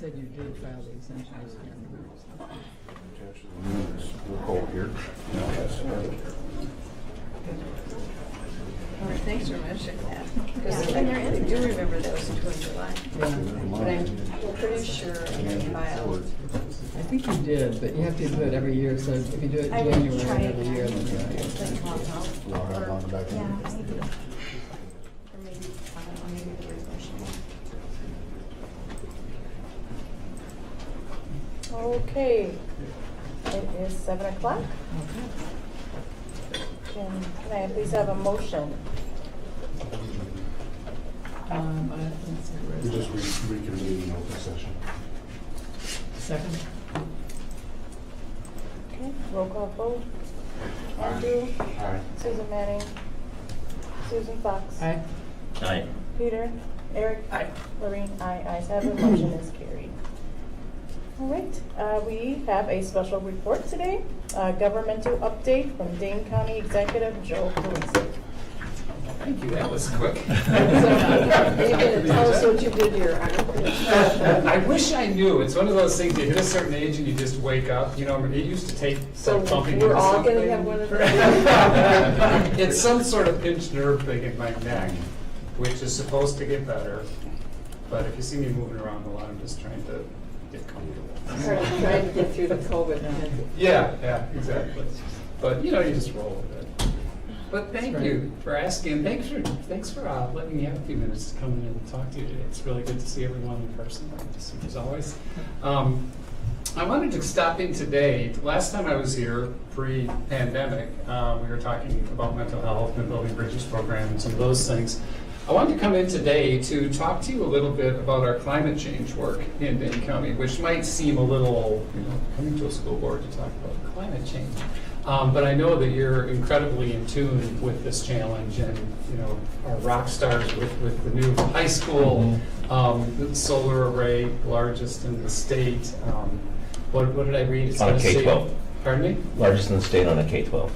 said you did file the exemption. We'll hold here. All right, thanks for mentioning that. Because I do remember that was in July. Yeah, But I'm pretty sure I filed. I think you did, but you have to do it every year, so if you do it in I will January try every year, then you're right. Yeah, maybe. Or maybe, I don't know, maybe the refreshing. Okay, it is 7 o'clock. Can I please have a motion? Let's see, where is We it? just reconvene in open session. Second? Okay, roll call vote. Andrew, Aye. Susan Manning, Susan Fox. Aye. Aye. Peter, Eric. Aye. Lorraine, aye. Ayes have it, motion is carried. All right, we have a special report today, governmental update from Dane County Executive Joe Palisa. Thank you, that was quick. So, you can tell us what you did here. I wish I knew. It's one of those things, you hit a certain age and you just wake up. You know, it used to take So bumping we're into all something. gonna have one of those? It's some sort of pinched nerve thing in my neck, which is supposed to get better. But if you see me moving around a lot, I'm just trying to get comfortable. Trying to get through the COVID. Yeah, exactly. But, you know, you just roll with it. But thank That's you for asking. Thanks for letting me have a few minutes to come in and talk to you today. It's really good to see everyone in person. Good to see you as always. I wanted to stop in today. Last time I was here, pre-pandemic, we were talking about mental health and building bridges program and some of those things. I wanted to come in today to talk to you a little bit about our climate change work in Dane County, which might seem a little, coming to a school board to talk about climate change. But I know that you're incredibly in tune with this challenge and, are rock stars with the new high school, the solar array, largest in the state. What did I read? It's On a gonna say- K-12. Pardon me? Largest in the state on a K-12.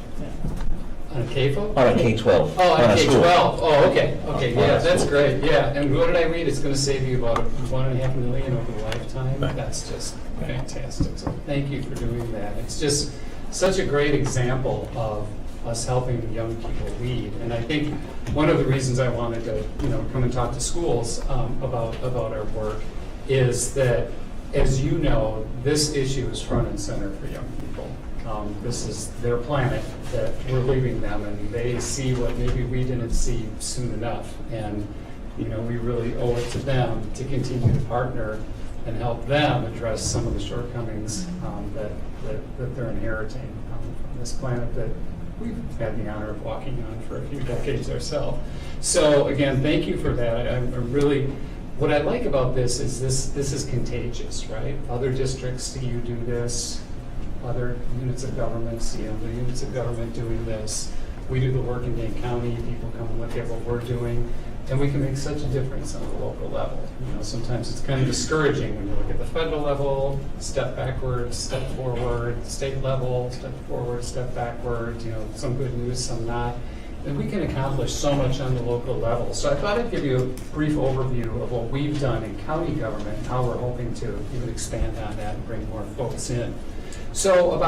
On a KFO? On a K-12. Oh, on a school. K-12. Oh, okay, On yeah, a that's school. great, yeah. And what did I read? It's gonna save you about $1.5 million over the lifetime. Right. That's just fantastic. So thank you for doing that. It's just such a great example of us helping young people lead. And I think one of the reasons I wanted to, come and talk to schools about our work is that, as you know, this issue is front and center for young people. This is their planet that we're leaving them, and they see what maybe we didn't see soon enough. And, we really owe it to them to continue to partner and help them address some of the shortcomings that they're inheriting from this planet that we've had the honor of walking on for a few decades ourselves. So again, thank you for that. I'm really, what I like about this is this is contagious, right? Other districts see you do this, other units of government see other units of government doing this. We do the work in Dane County, people come and look at what we're doing, and we can make such a difference on the local level. Sometimes it's kind of discouraging when you look at the federal level, step backwards, step forward, state level, step forward, step backwards, some good news, some not. And we can accomplish so much on the local level. So I thought I'd give you a brief overview of what we've done in county government and how we're hoping to even expand on that and bring more folks in. So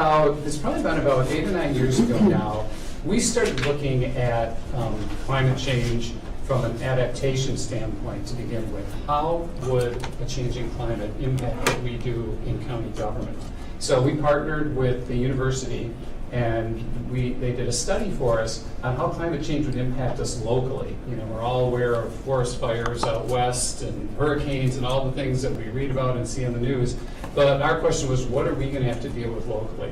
it's probably been about 8 or 9 years ago now, we started looking at climate change from an adaptation standpoint to begin with. How would a changing climate impact what we do in county government? So we partnered with the university, and they did a study for us on how climate change would impact us locally. We're all aware of forest fires out west and hurricanes and all the things that we read about and see on the news. But our question was, what are we going to have to deal with locally?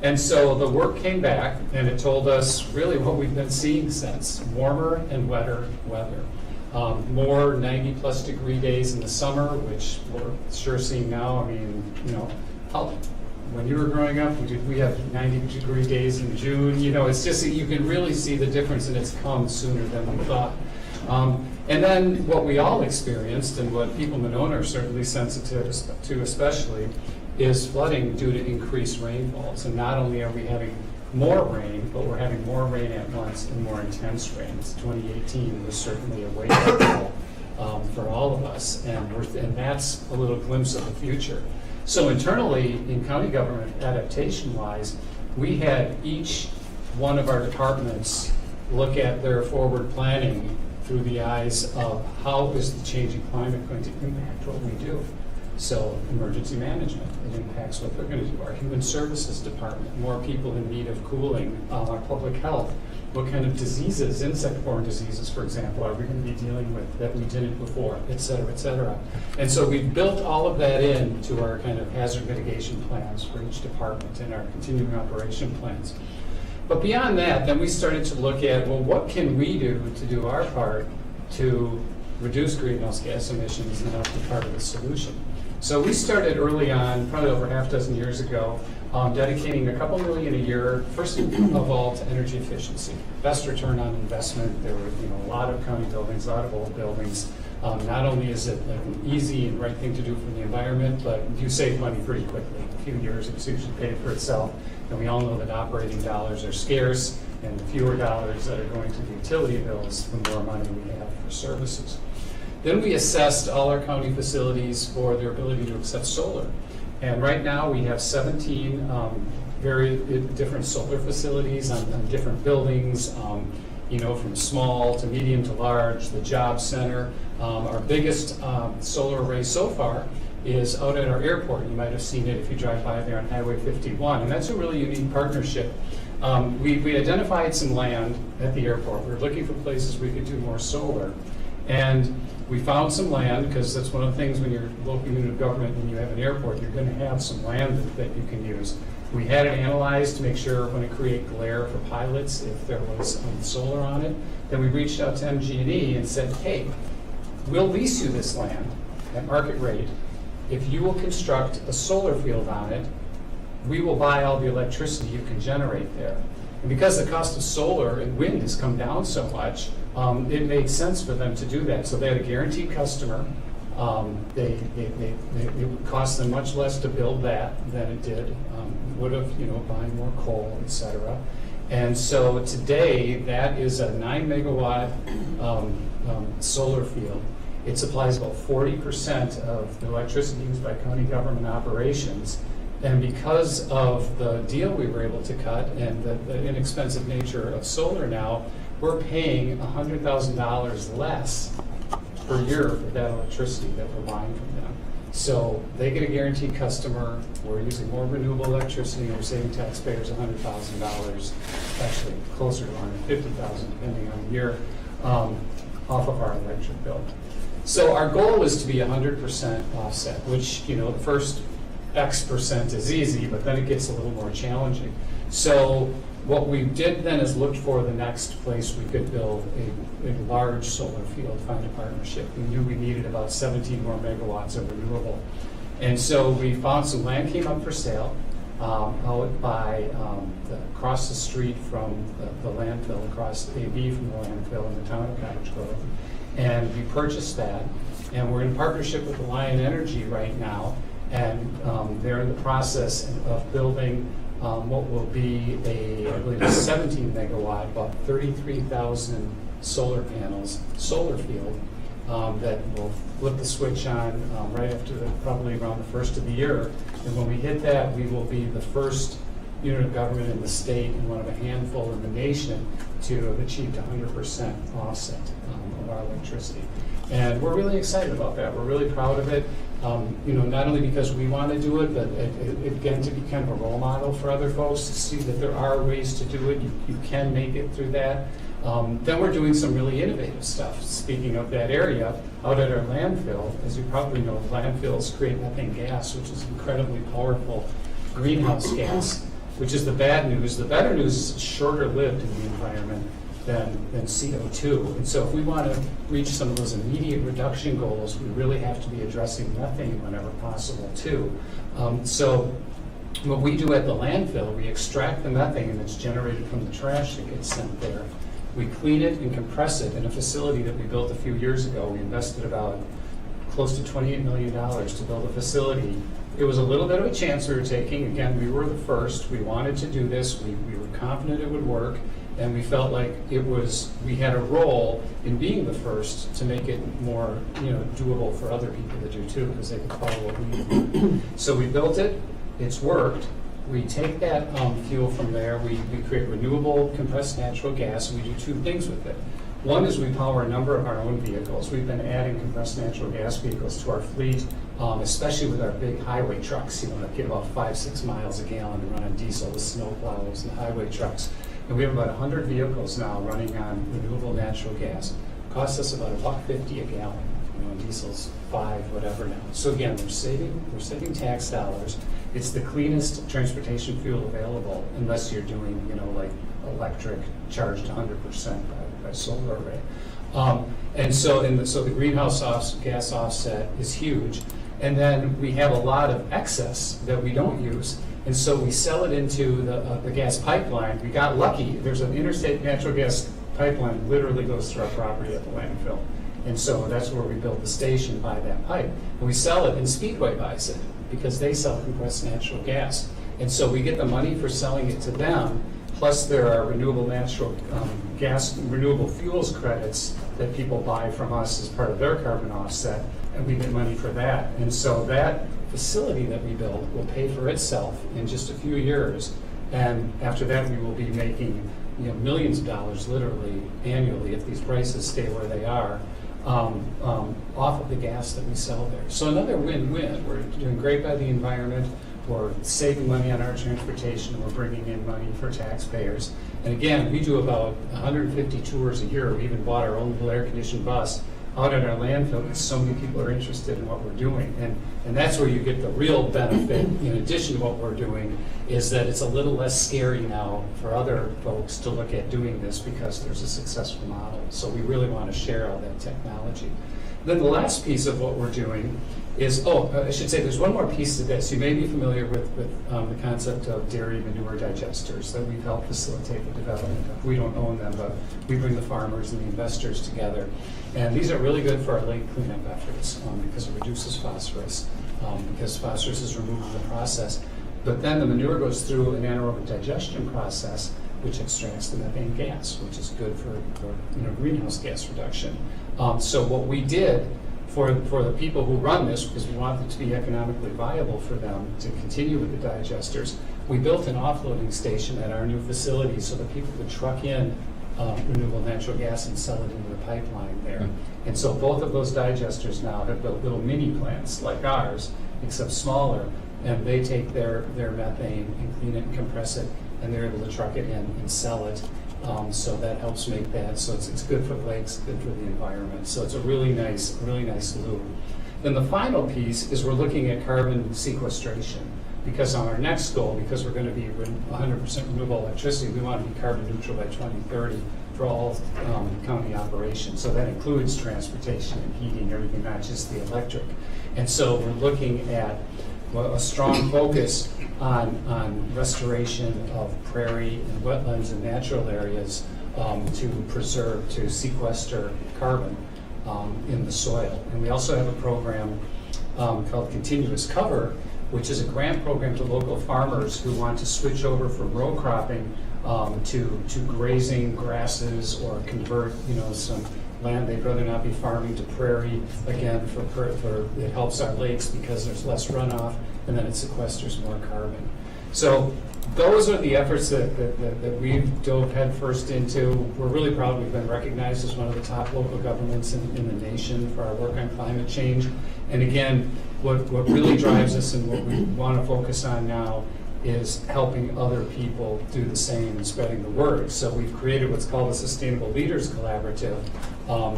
And so the work came back, and it told us really what we've been seeing since: warmer and wetter weather. More 90-plus degree days in the summer, which we're sure seeing now. When you were growing up, we have 90-degree days in June. It's just that you can really see the difference, and it's come sooner than we thought. And then what we all experienced, and what people in Monona are certainly sensitive to especially, is flooding due to increased rainfalls. And not only are we having more rain, but we're having more rain at once and more intense rains. 2018 was certainly a wake-up call for all of us, and that's a little glimpse of the future. So internally, in county government, adaptation-wise, we had each one of our departments look at their forward planning through the eyes of how is the changing climate going to impact what we do. So emergency management, it impacts what they're going to do. Our human services department, more people in need of cooling. Our public health, what kind of diseases, insect-borne diseases, for example, are we going to be dealing with that we didn't before, et cetera, et cetera. And so we've built all of that into our kind of hazard mitigation plans for each department and our continuing operation plans. But beyond that, then we started to look at, well, what can we do to do our part to reduce greenhouse gas emissions and help be part of the solution? So we started early on, probably over half a dozen years ago, dedicating a couple million a year, first of all, to energy efficiency. Best return on investment. There were a lot of county buildings, a lot of old buildings. Not only is it an easy and right thing to do for the environment, but you save money pretty quickly. In a few years, it's usually paid for itself. And we all know that operating dollars are scarce, and the fewer dollars that are going to the utility bills, the more money we have for services. Then we assessed all our county facilities for their ability to accept solar. And right now we have 17 very different solar facilities on different buildings, from small to medium to large, the job center. Our biggest solar array so far is out at our airport. You might have seen it if you drive by there on Highway 51. And that's a really unique partnership. We identified some land at the airport. We were looking for places we could do more solar. And we found some land, because that's one of the things when you're a local unit of government and you have an airport, you're going to have some land that you can use. We had it analyzed to make sure when it create glare for pilots, if there was solar on it. Then we reached out to MG&E and said, hey, we'll lease you this land at market rate. If you will construct a solar field on it, we will buy all the electricity you can generate there. And because the cost of solar and wind has come down so much, it made sense for them to do that. So they had a guaranteed customer. It cost them much less to build that than it did. Would have, buying more coal, et cetera. And so today, that is a 9 megawatt solar field. It supplies about 40% of the electricity used by county government operations. And because of the deal we were able to cut and the inexpensive nature of solar now, we're paying $100,000 less per year for that electricity that we're buying from them. So they get a guaranteed customer, we're using more renewable electricity, and we're saving taxpayers $100,000, actually closer to $150,000 depending on the year, off of our electric bill. So our goal is to be 100% offset, which, the first X percent is easy, but then it gets a little more challenging. So what we did then is looked for the next place we could build a large solar field, find a partnership. We knew we needed about 17 more megawatts of renewable. And so we found some land came up for sale out by across the street from the landfill, across AB from the landfill in the town of Cottage Grove. And we purchased that, and we're in partnership with Lion Energy right now, and they're in the process of building what will be I believe a 17 megawatt, about 33,000 solar panels, solar field that will flip the switch on right after probably around the first of the year. And when we hit that, we will be the first unit of government in the state and one of a handful in the nation to have achieved 100% offset of our electricity. And we're really excited about that. We're really proud of it. Not only because we want to do it, but again, to be kind of a role model for other folks to see that there are ways to do it. You can make it through that. Then we're doing some really innovative stuff. Speaking of that area, out at our landfill, as you probably know, landfills create methane gas, which is incredibly powerful greenhouse gas, which is the bad news. The better news is it's shorter lived in the environment than CO2. And so if we want to reach some of those immediate reduction goals, we really have to be addressing methane whenever possible too. So what we do at the landfill, we extract the methane that's generated from the trash that gets sent there. We clean it and compress it in a facility that we built a few years ago. We invested about close to $28 million to build a facility. It was a little bit of a chance we were taking. Again, we were the first. We wanted to do this. We were confident it would work. And we felt like we had a role in being the first to make it more, doable for other people to do too, because they could follow what we do. So we built it, it's worked. We take that fuel from there, we create renewable compressed natural gas, and we do two things with it. One is we power a number of our own vehicles. We've been adding compressed natural gas vehicles to our fleet, especially with our big highway trucks, that get about 5-6 miles a gallon and run on diesel with snow plows and highway trucks. And we have about 100 vehicles now running on renewable natural gas. Costs us about $1.50 a gallon. Diesel's $5, whatever now. So again, we're saving tax dollars. It's the cleanest transportation fuel available, unless you're doing, like electric charged 100% by solar array. So the greenhouse gas offset is huge. And then we have a lot of excess that we don't use. And so we sell it into the gas pipeline. We got lucky. There's an interstate natural gas pipeline literally goes through our property at the landfill. And so that's where we built the station by that pipe. And we sell it, and Speedway buys it because they sell compressed natural gas. And so we get the money for selling it to them, plus there are renewable natural gas, renewable fuels credits that people buy from us as part of their carbon offset, and we get money for that. And so that facility that we build will pay for itself in just a few years. And after that, we will be making millions of dollars literally annually if these prices stay where they are. Off of the gas that we sell there. So another win-win. We're doing great by the environment, we're saving money on our transportation, we're bringing in money for taxpayers. And again, we do about 150 tours a year. We even bought our own air-conditioned bus out at our landfill because so many people are interested in what we're doing. And that's where you get the real benefit, in addition to what we're doing, is that it's a little less scary now for other folks to look at doing this because there's a successful model. So we really want to share all that technology. Then the last piece of what we're doing is, I should say there's one more piece to this. You may be familiar with the concept of dairy manure digesters that we've helped facilitate the development of. We don't own them, but we bring the farmers and the investors together. And these are really good for our lake cleanup efforts because it reduces phosphorus, because phosphorus is removed from the process. But then the manure goes through an anaerobic digestion process, which extracts the methane gas, which is good for greenhouse gas reduction. So what we did for the people who run this, because we want it to be economically viable for them to continue with the digesters, we built an offloading station at our new facility so that people could truck in renewable natural gas and sell it into the pipeline there. And so both of those digesters now have built little mini plants like ours, except smaller, and they take their methane and clean it and compress it, and they're able to truck it in and sell it. So that helps make that. So it's good for the lakes, good for the environment. So it's a really nice loop. Then the final piece is we're looking at carbon sequestration, because on our next goal, because we're going to be 100% renewable electricity, we want to be carbon neutral by 2030 for all county operations. So that includes transportation and heating, everything, not just the electric. And so we're looking at a strong focus on restoration of prairie and wetlands and natural areas to sequester carbon in the soil. And we also have a program called Continuous Cover, which is a grant program to local farmers who want to switch over from row cropping to grazing grasses or convert some land they'd rather not be farming to prairie, again, for it helps our lakes because there's less runoff, and then it sequesters more carbon. So those are the efforts that we've dove headfirst into. We're really proud we've been recognized as one of the top local governments in the nation for our work on climate change. And again, what really drives us and what we want to focus on now is helping other people do the same and spreading the word. So we've created what's called a Sustainable Leaders Collaborative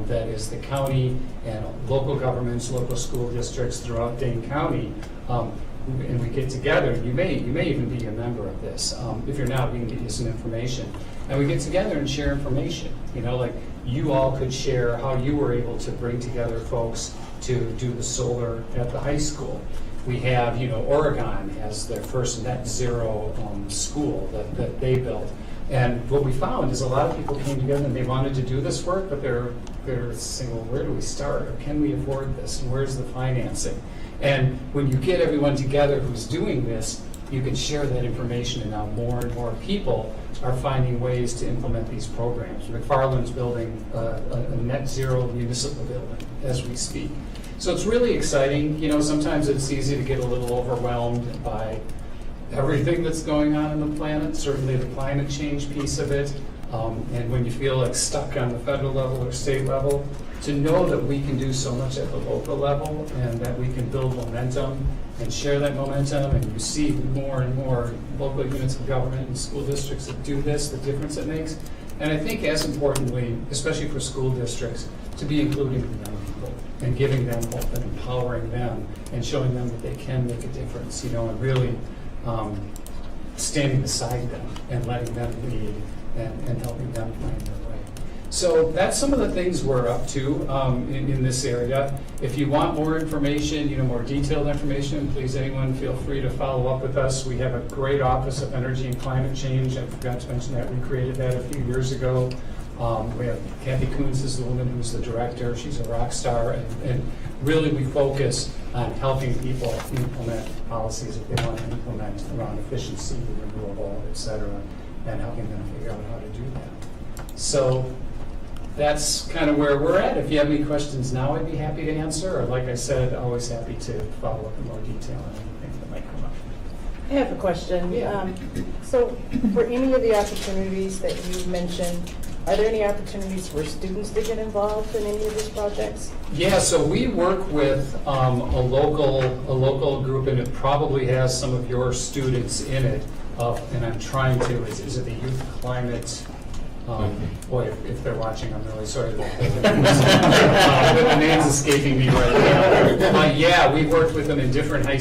that is the county and local governments, local school districts throughout Dane County. And we get together, and you may even be a member of this. If you're not, we can get you some information. And we get together and share information. Like you all could share how you were able to bring together folks to do the solar at the high school. We have, Oregon has their first net zero school that they built. And what we found is a lot of people came together and they wanted to do this work, but they're saying, well, where do we start? Or can we afford this? And where's the financing? And when you get everyone together who's doing this, you can share that information, and now more and more people are finding ways to implement these programs. McFarland's building a net zero municipal building as we speak. So it's really exciting. You know, sometimes it's easy to get a little overwhelmed by everything that's going on in the planet, certainly the climate change piece of it. And when you feel like stuck on the federal level or state level, to know that we can do so much at the local level and that we can build momentum and share that momentum, and you see more and more local units of government and school districts that do this, the difference it makes. And I think as importantly, especially for school districts, to be including the young people and giving them hope and empowering them and showing them that they can make a difference, you know, and really standing beside them and letting them lead and helping them find their way. So that's some of the things we're up to in this area. If you want more information, you know, more detailed information, please, anyone, feel free to follow up with us. We have a great Office of Energy and Climate Change. I forgot to mention that. We created that a few years ago. We have Kathy Coons is the woman who's the director. She's a rock star. And really we focus on helping people implement policies that they want to implement around efficiency, renewable, et cetera, and helping them figure out how to do that. So that's kind of where we're at. If you have any questions now, I'd be happy to answer. Or like I said, always happy to follow up in more detail on anything that might come up. I have a question. Yeah. So for any of the opportunities that you mentioned, are there any opportunities for students to get involved in any of these projects? Yeah, so we work with a local group, and it probably has some of your students in it. And I'm trying to, is it the Youth Climate? Boy, if they're watching, I'm really sorry. The name's escaping me right now. Yeah, we worked with them in different high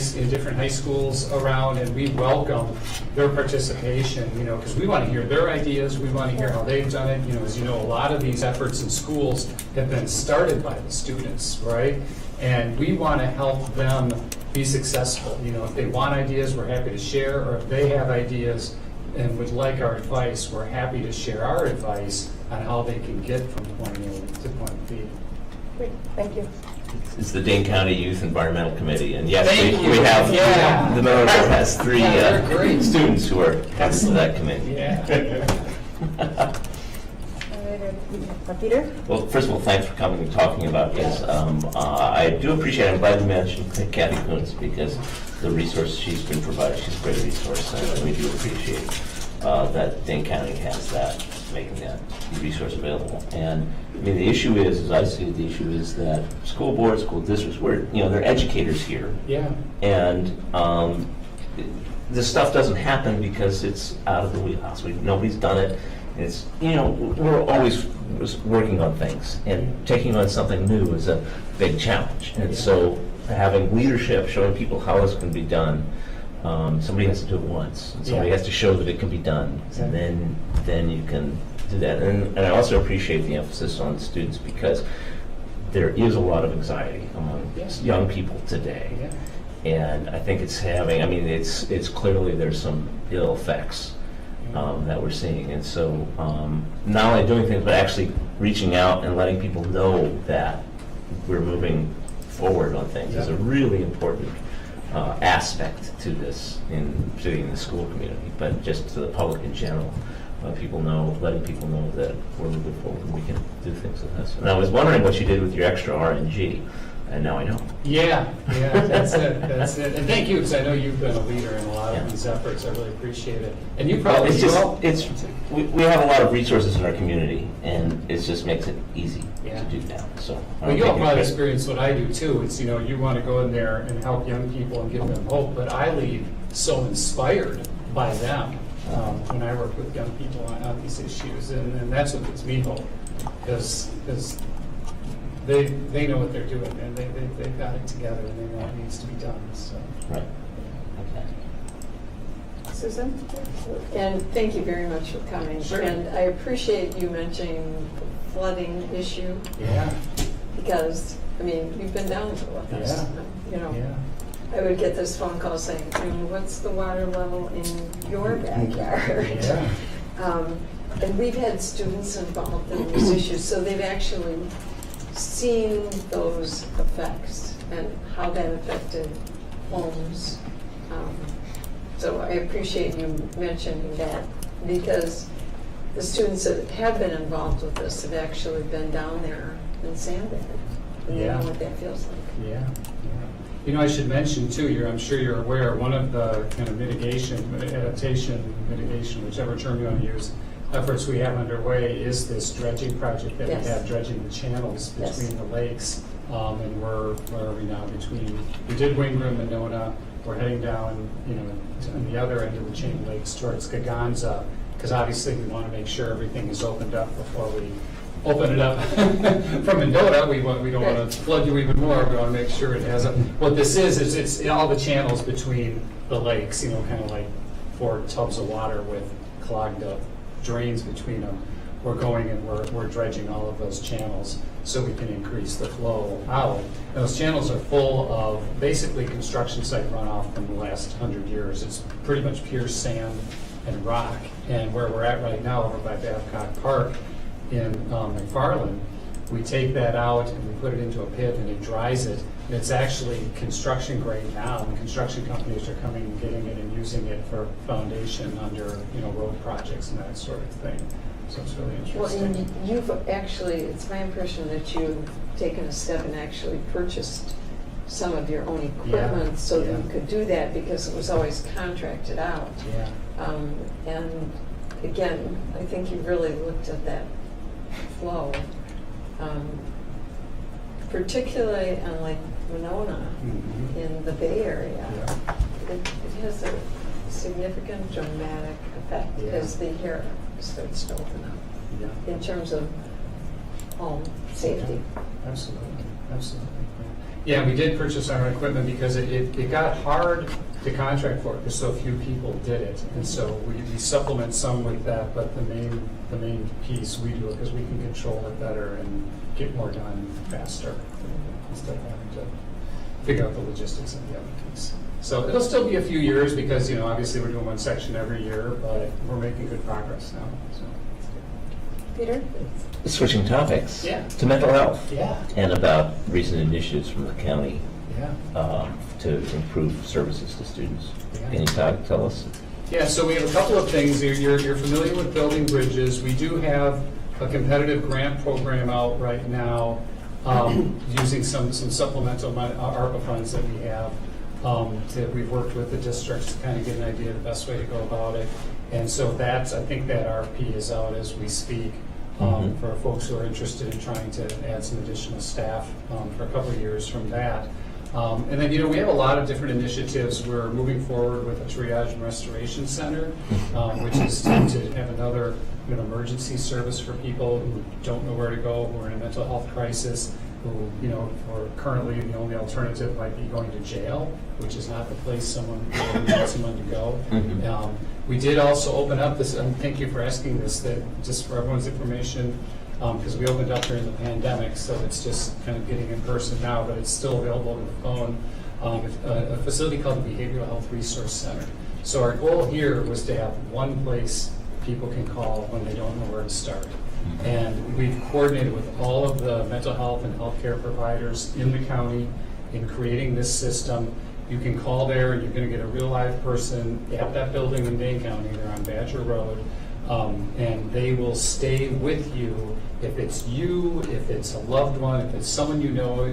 schools around, and we welcome their participation. You know, because we want to hear their ideas. We want to hear how they've done it. You know, as you know, a lot of these efforts in schools have been started by the students, right? And we want to help them be successful. You know, if they want ideas, we're happy to share, or if they have ideas and would like our advice, we're happy to share our advice on how they can get from point A to point B. Great, thank you. It's the Dane County Youth Environmental Committee, and yes, Thank we have, Yeah. the Monona has three Yeah, they're great. students who are heads of that committee. Yeah. Peter? Well, first of all, thanks for coming and talking about this. I do appreciate it. I'm glad you mentioned Kathy Coons, because the resource she's been provided, she's a great resource, and we do appreciate that Dane County has that, making that resource available. And I mean, the issue is, as I see it, the issue is that school boards, school districts, they're educators here. Yeah. And this stuff doesn't happen because it's out of the wheelhouse. Nobody's done it. It's, we're always working on things, and taking on something new is a big challenge. And so having leadership, showing people how this can be done, somebody has to do it once, and somebody has to show that it can be done, and then you can do that. And I also appreciate the emphasis on students, because there is a lot of anxiety among young people today. Yeah. And I think it's it's clearly there's some ill effects that we're seeing. And so not only doing things, but actually reaching out and letting people know that we're moving forward on things is a really important aspect to this, particularly in the school community, but just to the public in general. Letting people know that we're moving forward and we can do things with this. And I was wondering what you did with your extra RNG, and now I know. Yeah, that's it. And thank you, because I know you've been a leader in a lot of these efforts. I really appreciate it. And you probably we have a lot of resources in our community, and it just makes it easy to do that. So well, you all probably experience what I do too. It's you want to go in there and help young people and give them hope, but I leave so inspired by them when I work with young people on these issues, and that's what gives me hope, because they know what they're doing, and they've got it together, and they know what needs to be done. So. Right. Okay. Susan? And thank you very much for coming. Sure. And I appreciate you mentioning the flooding issue, Yeah. because, you've been down to with us. Yeah. I would get this phone call saying, what's the water level in your backyard? Yeah. And we've had students involved in these issues, so they've actually seen those effects and how that affected homes. So I appreciate you mentioning that, because the students that have been involved with this have actually been down there and sandbagged. And they know Yeah. what that feels like. Yeah. You know, I should mention too, I'm sure you're aware, one of the kind of adaptation, whichever term you want to use, efforts we have underway is this dredging project that we Yes. have, dredging the channels Yes. between the lakes. And where are we now? We did Wingram and Monona. We're heading down, on the other end of the chain of lakes towards Gaganza, because obviously we want to make sure everything is opened up before we open it up from Monona. We don't want to flood you even more. We want to make sure it has what this is it's all the channels between the lakes, kind of like 4 tubs of water with clogged up drains between them. We're going and we're dredging all of those channels so we can increase the flow out. And those channels are full of basically construction site runoff from the last 100 years. It's pretty much pure sand and rock. And where we're at right now over by Babcock Park in McFarland, we take that out and we put it into a pit and it dries it. And it's actually construction grade now, and construction companies are coming and getting it and using it for foundation under road projects and that sort of thing. So it's really Well, interesting. and you've actually, it's my impression that you've taken a step and actually purchased some of your own equipment so that you could do that, because it was always contracted out. Yeah. And again, I think you really looked at that flow, particularly on like Monona Mhm. in the Bay Area. Yeah. It has a significant dramatic effect Yeah. as the hair starts to open up Yeah. in terms of home safety. Absolutely. Yeah, we did purchase our own equipment because it got hard to contract for because so few people did it. And so we supplement some with that, but the main piece we do it because we can control it better and get more done faster instead of having to figure out the logistics of the other piece. So it'll still be a few years because, obviously we're doing one section every year, but we're making good progress now. So. Peter? Switching topics. Yeah. To mental health. Yeah. And about recent initiatives from the county Yeah. to improve services to students. Yeah. Can you tell us? Yeah, so we have a couple of things. You're familiar with building bridges. We do have a competitive grant program out right now using some supplemental ARPA funds that we have. That we've worked with the districts to kind of get an idea of the best way to go about it. And so I think that RFP is out as we speak for folks who are interested in trying to add some additional staff for a couple of years from that. And then, we have a lot of different initiatives. We're moving forward with a triage and restoration center, which is to have another emergency service for people who don't know where to go, who are in a mental health crisis, who, or currently the only alternative might be going to jail, which is not the place someone wants someone to go. We did also open up this, and thank you for asking this, that just for everyone's information, because we opened up during the pandemic, so it's just kind of getting in person now, but it's still available over the phone, a facility called the Behavioral Health Resource Center. So our goal here was to have one place people can call when they don't know where to start. And we've coordinated with all of the mental health and healthcare providers in the county in creating this system. You can call there and you're going to get a real live person at that building in Dane County. They're on Badger Road. And they will stay with you. If it's you, if it's a loved one, if it's someone you know,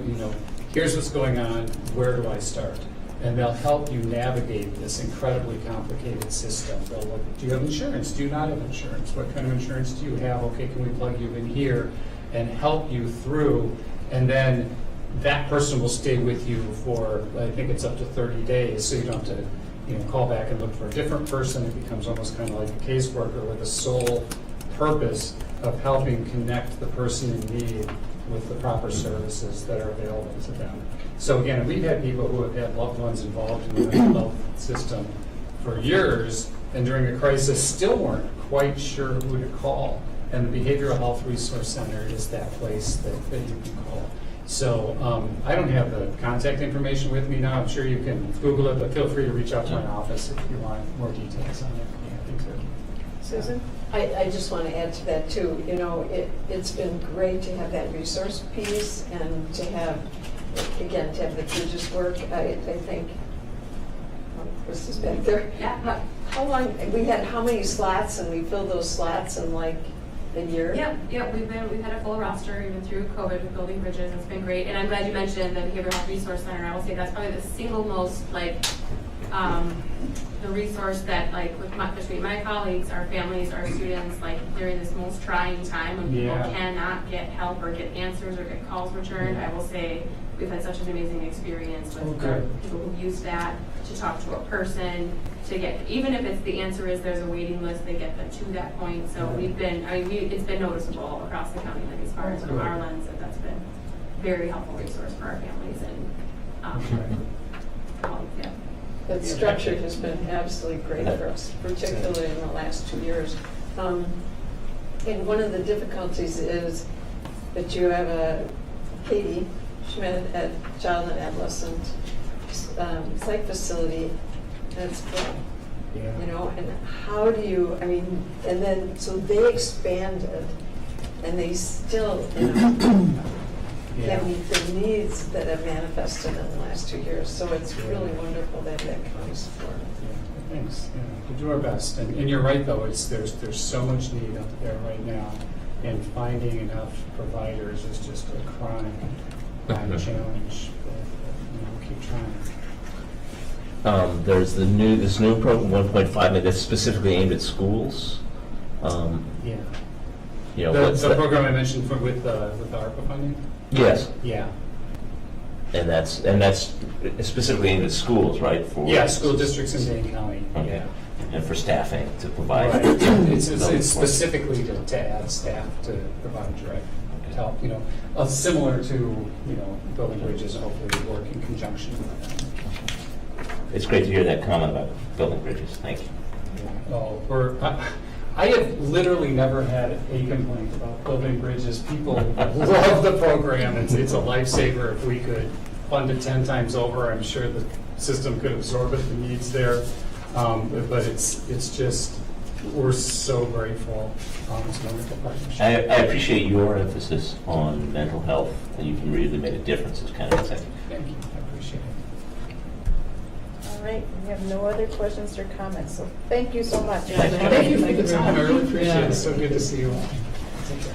here's what's going on, where do I start? And they'll help you navigate this incredibly complicated system. They'll look, do you have insurance? Do you not have insurance? What kind of insurance do you have? Okay, can we plug you in here and help you through? And then that person will stay with you for, I think it's up to 30 days, so you don't have to call back and look for a different person. It becomes almost kind of like a caseworker with the sole purpose of helping connect the person in need with the proper services that are available to them. So again, we've had people who have had loved ones involved in the mental health system for years, and during a crisis still weren't quite sure who to call. And the Behavioral Health Resource Center is that place that you can call. So I don't have the contact information with me now. I'm sure you can Google it, but feel free to reach out to my office if you want more details on it. I think so. Susan? I just want to add to that too. It's been great to have that resource piece and to have, again, to have the bridges work. I think Chris is back there. Yeah. How long, we had how many slots, and we filled those slots in like a year? Yep, we've had a full roster even through COVID with building bridges. It's been great. And I'm glad you mentioned the Behavioral Health Resource Center. I will say that's probably the single most the resource that between my colleagues, our families, our students, during this most trying time when people cannot get help or get answers or get calls returned, I will say we've had such an amazing experience with people who use that to talk to a person, to get, even if it's the answer is there's a waiting list, they get them to that point. So it's been noticeable across the county, as far as from our lens, that's been a very helpful resource for our families and yeah. That structure has been absolutely great for us, particularly in the last 2 years. And one of the difficulties is that you have a Katie Schmidt at Child and Adolescent Psych Facility, and it's full. Yeah. You know, and how do you, and then, so they expanded, and they still, can't meet the needs that have manifested in the last 2 years. So it's really wonderful that that county support. Yeah, thanks. Yeah, we'll do our best. And you're right, though. There's so much need out there right now, and finding enough providers is just a chronic challenge. But, keep trying. There's this new program, 1.5 million, that's specifically aimed at schools. Yeah. The program I mentioned with the ARPA funding? Yes. Yeah. And that's specifically aimed at schools, right? Yeah, school districts in Dane County. Okay. Yeah. And for staffing to provide. Right. It's specifically to add staff to provide direct help. Similar to building bridges. Hopefully, we work in conjunction with them. It's great to hear that comment about building bridges. Thank you. Yeah. Oh, I have literally never had a complaint about building bridges. People love the program. It's a lifesaver. If we could fund it 10 times over, I'm sure the system could absorb it, the needs there. But it's just, we're so grateful. It's a wonderful partnership. I appreciate your emphasis on mental health, and you've really made a difference. It's kind of exciting. Thank you. I appreciate it. All right, we have no other questions or comments, so thank you so much. Thank you for the time. I really appreciate Yeah. it. It's so good to see you all. Take care.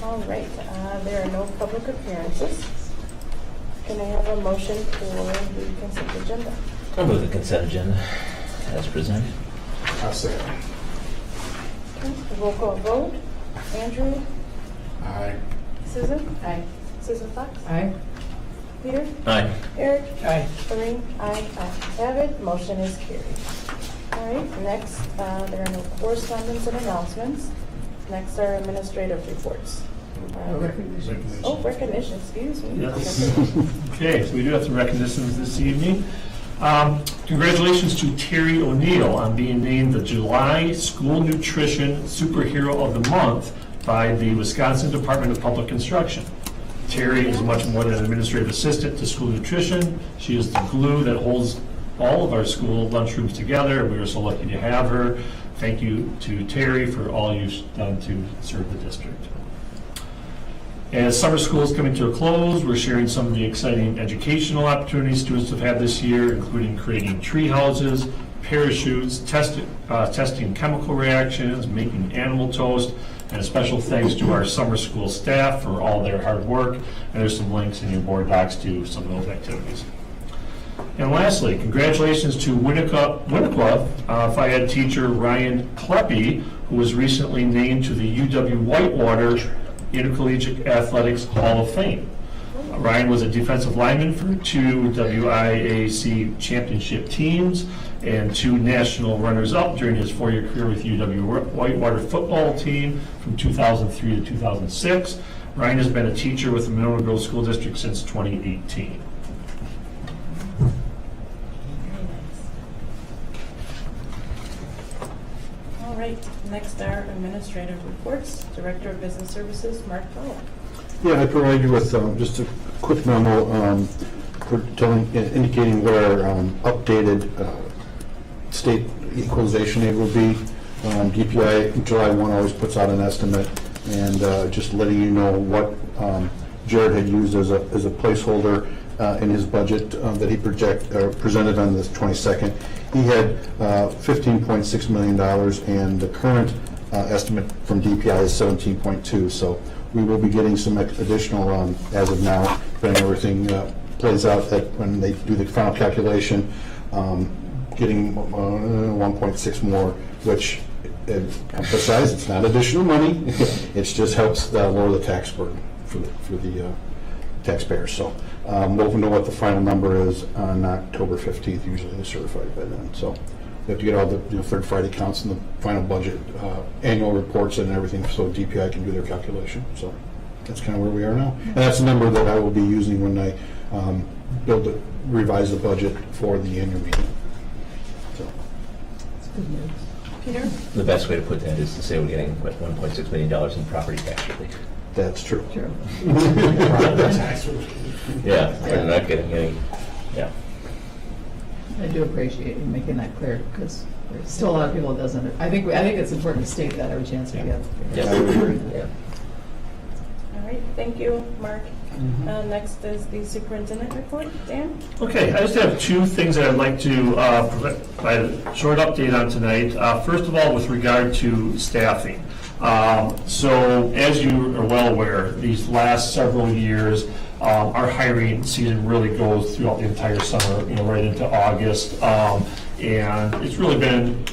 All right, there are no public appearances. Can I have a motion for the consent agenda? I'll move the consent agenda as presented. I'll say it. Okay, roll call vote. Andrew? Aye. Susan? Aye. Susan Fox? Aye. Peter? Aye. Eric? Aye. Lorraine? Aye. Have it, motion is carried. All right, next, there are no correspondence and announcements. Next are administrative reports. Recognition, excuse me. Yes. Okay, so we do have some recognitions this evening. Congratulations to Terry O'Neill on being named the July School Nutrition Superhero of the Month by the Wisconsin Department of Public Instruction. Terry is much more than an administrative assistant to school nutrition. She is the glue that holds all of our school lunchrooms together. We are so lucky to have her. Thank you to Terry for all you've done to serve the district. As summer school is coming to a close, we're sharing some of the exciting educational opportunities students have had this year, including creating tree houses, parachutes, testing chemical reactions, making animal toast, and a special thanks to our summer school staff for all their hard work. And there's some links in your board docs to some of those activities. And lastly, congratulations to Winnequa Phi Ed teacher Ryan Kleppe, who was recently named to the UW-Whitewater Intercollegiate Athletics Hall of Fame. Ryan was a defensive lineman for 2 WIAC championship teams and 2 national runners-up during his 4-year career with UW-Whitewater football team from 2003 to 2006. Ryan has been a teacher with the Monona Grove School District since 2018. All right, next are administrative reports. Director of Business Services, Mark Powell. Yeah, I provide you with just a quick memo indicating what our updated state equalization rate will be. DPI July 1 always puts out an estimate, and just letting you know what Jared had used as a placeholder in his budget that he presented on the 22nd. He had $15.6 million, and the current estimate from DPI is 17.2. So we will be getting some additional, as of now, depending on everything plays out, that when they do the final calculation, getting 1.6 more, which, emphasize, it's not additional money. It just helps lower the tax burden for the taxpayers. So we'll know what the final number is on October 15th. Usually they're certified by then. So we have to get all the third Friday counts and the final budget, annual reports and everything, so DPI can do their calculation. So that's kind of where we are now. And that's the number that I will be using when I revise the budget for the annual meeting. So. It's good news. Peter? The best way to put that is to say we're getting $1.6 million in property tax relief. That's true. True. Yeah, we're not getting any, yeah. I do appreciate you making that clear, because there's still a lot of people that doesn't. I think it's important to state that every chance we get. Yeah. Yeah. All right, thank you, Mark. Next is the superintendent report. Dan? Okay, I just have two things that I'd like to provide a short update on tonight. First of all, with regard to staffing. So as you are well aware, these last several years, our hiring season really goes throughout the entire summer, right into August. And it's really been,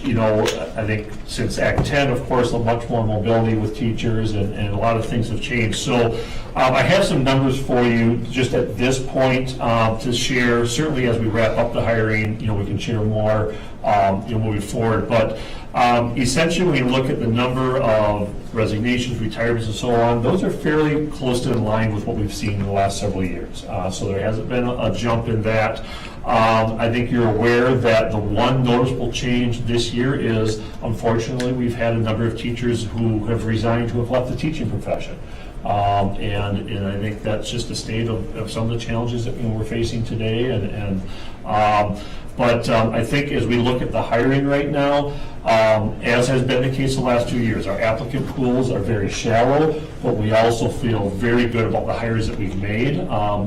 I think since Act 10, of course, a much more mobility with teachers, and a lot of things have changed. So I have some numbers for you just at this point to share. Certainly as we wrap up the hiring, we can share more moving forward. But essentially, when you look at the number of resignations, retirements, and so on, those are fairly close to in line with what we've seen in the last several years. So there hasn't been a jump in that. I think you're aware that the one noticeable change this year is, unfortunately, we've had a number of teachers who have resigned, who have left the teaching profession. And I think that's just a state of some of the challenges that we're facing today. But I think as we look at the hiring right now, as has been the case the last 2 years, our applicant pools are very shallow, but we also feel very good about the hires that we've made.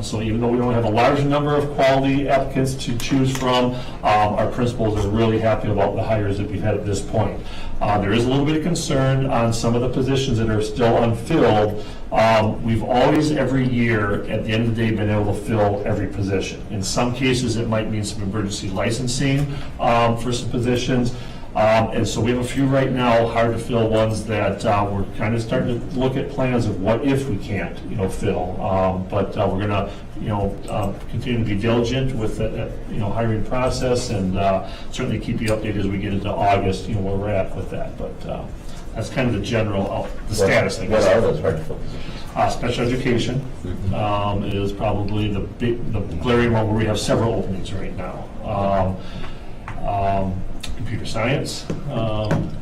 So even though we don't have a large number of quality applicants to choose from, our principals are really happy about the hires that we've had at this point. There is a little bit of concern on some of the positions that are still unfilled. We've always, every year, at the end of the day, been able to fill every position. In some cases, it might mean some emergency licensing for some positions. And so we have a few right now, hard to fill ones that we're kind of starting to look at plans of what if we can't, fill. But we're going to, continue to be diligent with the, hiring process, and certainly keep you updated as we get into August, where we're at with that. But that's kind of the general, the status, I guess. What are those hard to fill positions? Special education is probably the glaring one where we have several openings right now. Computer science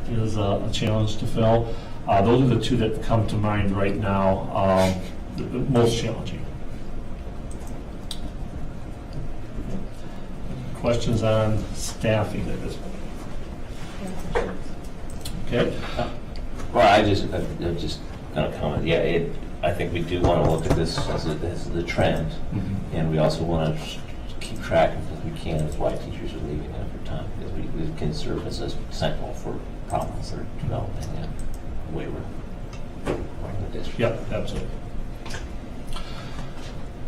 is a challenge to fill. Those are the two that come to mind right now, the most challenging. Questions on staffing at this point? Okay. Well, I just kind of comment. Yeah, I think we do want to look at this as the trend, and we also want to keep track of, as we can, of why teachers are leaving after time, because we can serve as a sentinel for problems that are developing wayward in the district. Yep, absolutely.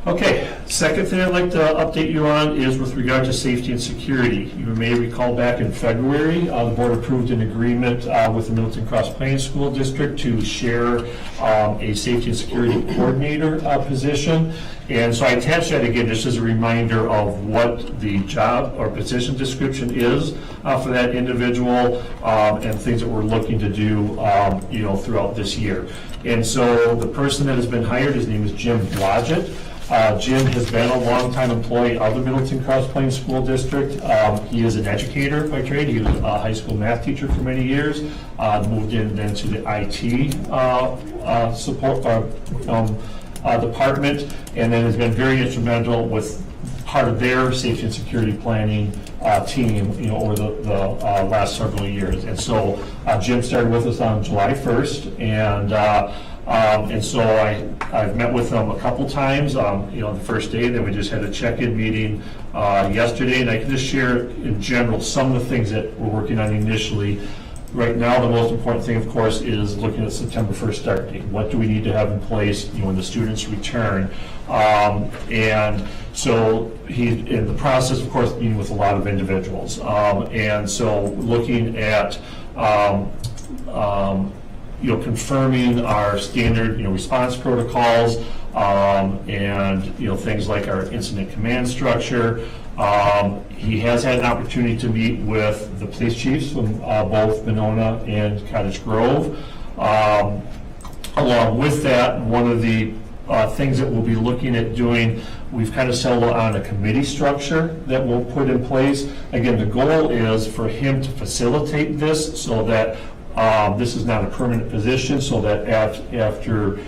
Okay, second thing I'd like to update you on is with regard to safety and security. You may recall back in February, the board approved an agreement with the Middleton Cross Plains School District to share a safety and security coordinator position. And so I attached that again just as a reminder of what the job or position description is for that individual, and things that we're looking to do throughout this year. And so the person that has been hired, his name is Jim Blodgett. Jim has been a longtime employee of the Middleton Cross Plains School District. He is an educator by trade. He was a high school math teacher for many years. Moved in then to the IT support department, and then has been very instrumental with part of their safety and security planning team, over the last several years. And so Jim started with us on July 1st, and And so I've met with them a couple times, the first day, then we just had a check-in meeting yesterday, and I can just share in general some of the things that we're working on initially. Right now, the most important thing, of course, is looking at September 1st start date. What do we need to have in place, when the students return? And so he's in the process, of course, meeting with a lot of individuals. And so looking at, confirming our standard, response protocols, and, things like our incident command structure. He has had an opportunity to meet with the police chiefs from both Monona and Cottage Grove. Along with that, one of the things that we'll be looking at doing, we've kind of settled on a committee structure that we'll put in place. Again, the goal is for him to facilitate this so that this is not a permanent position, so that after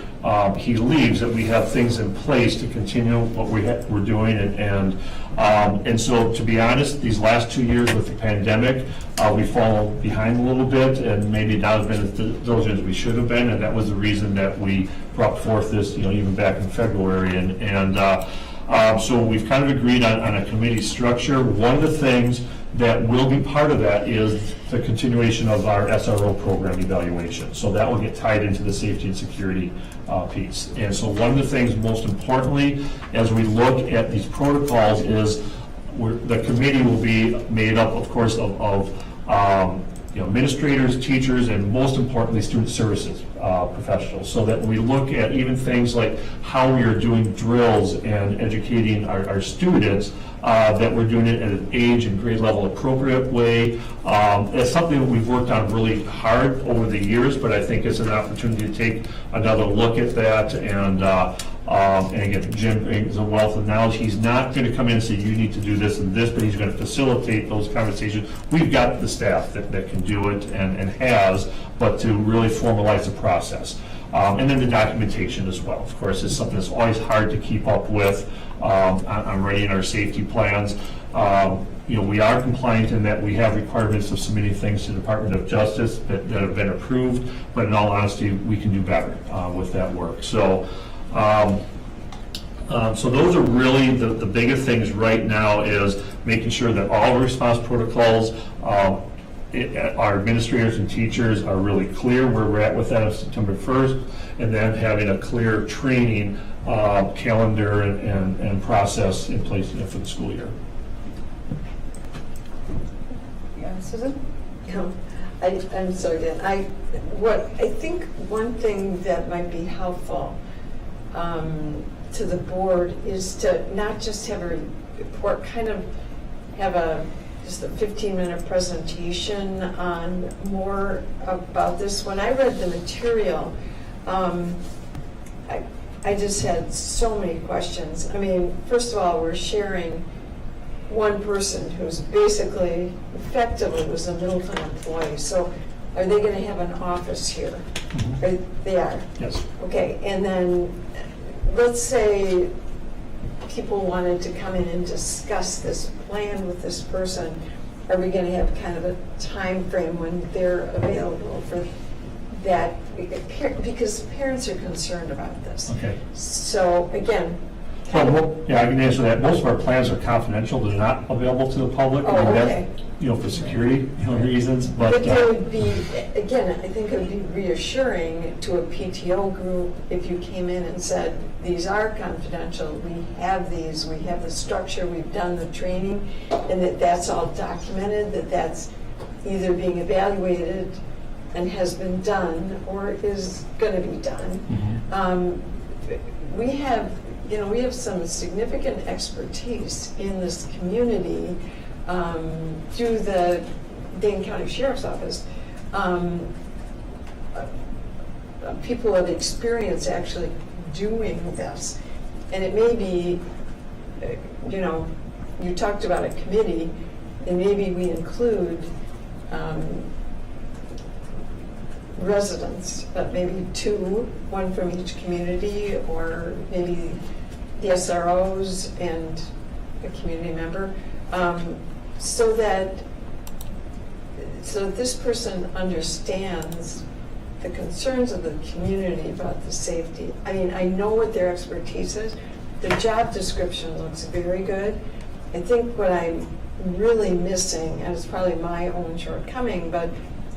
he leaves, that we have things in place to continue what we're doing. And so, to be honest, these last 2 years with the pandemic, we fallen behind a little bit and maybe not have been as diligent as we should have been, and that was the reason that we brought forth this, even back in February. So we've kind of agreed on a committee structure. One of the things that will be part of that is the continuation of our SRO program evaluation. So that will get tied into the safety and security piece. And so one of the things, most importantly, as we look at these protocols is the committee will be made up, of course, of administrators, teachers, and most importantly, student services professionals, so that we look at even things like how we are doing drills and educating our students, that we're doing it at an age and grade level appropriate way. It's something that we've worked on really hard over the years, but I think it's an opportunity to take another look at that. And again, Jim brings a wealth of knowledge. He's not going to come in and say, you need to do this and this, but he's going to facilitate those conversations. We've got the staff that can do it and has, but to really formalize the process. And then the documentation as well, of course, is something that's always hard to keep up with. On writing our safety plans. We are compliant in that we have requirements of submitting things to the Department of Justice that have been approved, but in all honesty, we can do better with that work. So those are really the biggest things right now, is making sure that all the response protocols, our administrators and teachers are really clear where we're at with that on September 1st, and then having a clear training calendar and process in place for the school year. Yeah, Susan? I'm sorry, Dan. I think one thing that might be helpful to the board is to not just have a report, kind of have just a 15-minute presentation on more about this. When I read the material, I just had so many questions. I mean, first of all, we're sharing one person who's basically, effectively, was a Middleton employee. So are they going to have an office here? Mm-hmm. They are? Yes. Okay, and then let's say people wanted to come in and discuss this plan with this person. Are we going to have kind of a time frame when they're available for that? Because parents are concerned about this. Okay. So again, Well, yeah, I can answer that. Most of our plans are confidential. They're not available to the public. Oh, I mean, okay. that's, for security reasons, but there would be, again, I think it would be reassuring to a PTO group if you came in and said, these are confidential, we have these, we have the structure, we've done the training, and that's all documented, that's either being evaluated and has been done or is going to be done. Mm-hmm. We have some significant expertise in this community through the Dane County Sheriff's Office. People have experience actually doing this. And it may be, you talked about a committee, and maybe we include residents, maybe two, one from each community, or maybe the SROs and a community member, so that this person understands the concerns of the community about the safety. I mean, I know what their expertise is. The job description looks very good. I think what I'm really missing, and it's probably my own shortcoming, but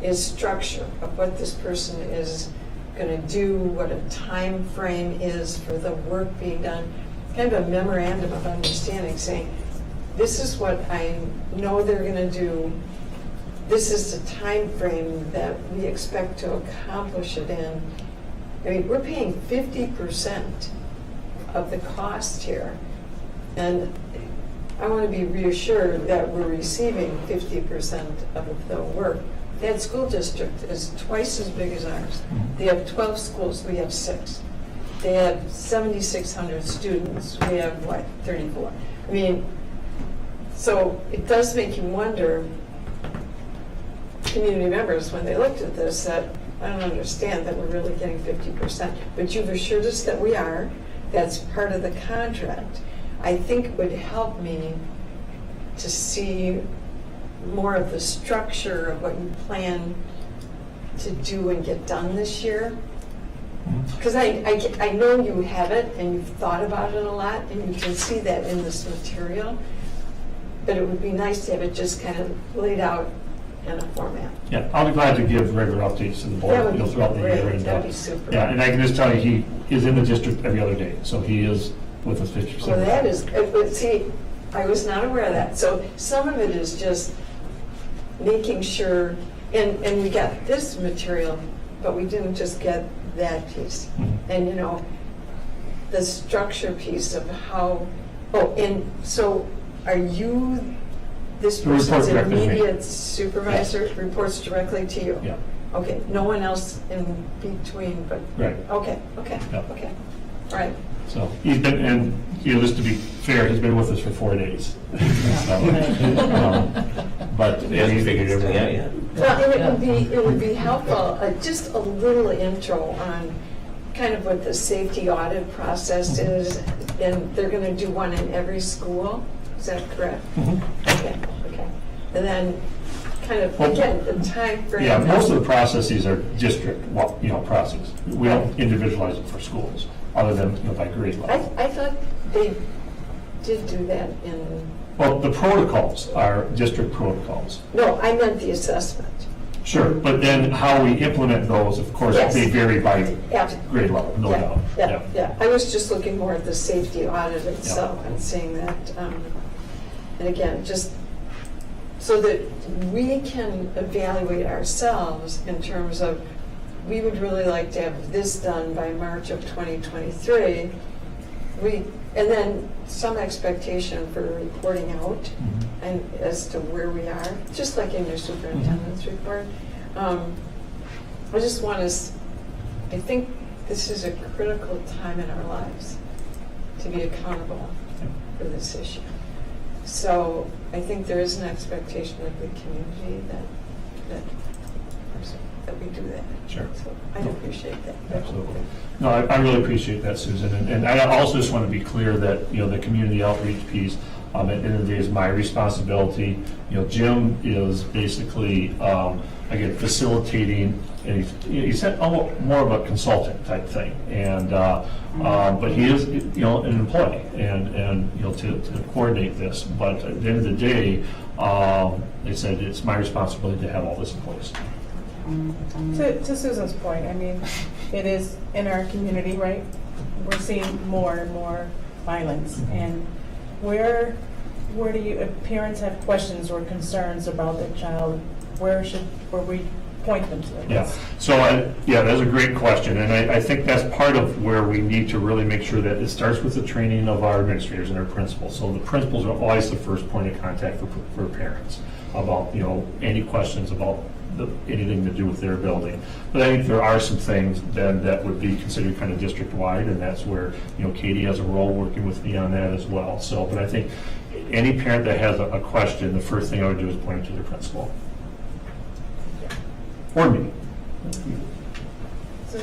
is structure of what this person is going to do, what a time frame is for the work being done, kind of a memorandum of understanding saying, this is what I know they're going to do, this is the time frame that we expect to accomplish it in. I mean, we're paying 50% of the cost here, and I want to be reassured that we're receiving 50% of the work. That school district is twice as big as ours. They have 12 schools, we have 6. They have 7,600 students, we have, what, 34? I mean, so it does make you wonder, community members, when they looked at this, that I don't understand that we're really getting 50%. But you've assured us that we are. That's part of the contract. I think it would help me to see more of the structure of what you plan to do and get done this year. Because I know you have it and you've thought about it a lot and you can see that in this material, but it would be nice to have it just kind of laid out in a format. Yeah, I'll be glad to give regular updates to the board, That would be throughout the great. year. And, That would be super. Yeah, and I can just tell you, he is in the district every other day, so he is with us 50%. Well, that is, but see, I was not aware of that. So some of it is just making sure, and we got this material, but we didn't just get that piece. And, you know, the structure piece of how, and so are you, this The report person's directly to me. immediate supervisor reports directly to you? Yeah. Okay, no one else in between, but, Right. okay, Yeah. all right. So he's been, and just to be fair, he's been with us for 4 days. But He hasn't figured everything out yet. Well, and it would be helpful, just a little intro on kind of what the safety audit process is, and they're gonna do one in every school, is that correct? Okay. And then kind of, Well, again, the timeframe. Yeah, most of the processes are district, process. We don't individualize it for schools, other than, by grade level. I thought they did do that in, Well, the protocols are district protocols. no, I meant the assessment. Sure, but then how we implement those, of course, Yes. they vary by Yeah. grade level, no doubt. Yeah. I was just looking more at the safety audit itself and seeing that, and again, just so that we can evaluate ourselves in terms of, we would really like to have this done by March of 2023. And then some expectation for reporting out and as to where we are, just like in your superintendent's report. I just want us, I think this is a critical time in our lives to be accountable for this issue. So I think there is an expectation of the community that we do that. Sure. So I appreciate that. Absolutely. No, I really appreciate that, Susan. And I also just want to be clear that, the community outreach piece, at the end of the day, is my responsibility. Jim is basically, again, facilitating, and he's more of a consultant type thing. And, but he is, an employee and to coordinate this. But at the end of the day, they said it's my responsibility to have all this in place. To Susan's point, I mean, it is in our community, right? We're seeing more and more violence. And where do you, if parents have questions or concerns about their child, where we point them to? Yeah, so, that's a great question, and I think that's part of where we need to really make sure that it starts with the training of our administrators and our principals. So the principals are always the first point of contact for parents about, any questions about anything to do with their building. But I think there are some things then that would be considered kind of district-wide, and that's where, Katie has a role working with me on that as well. So, but I think any parent that has a question, the first thing I would do is point it to their principal. Or me.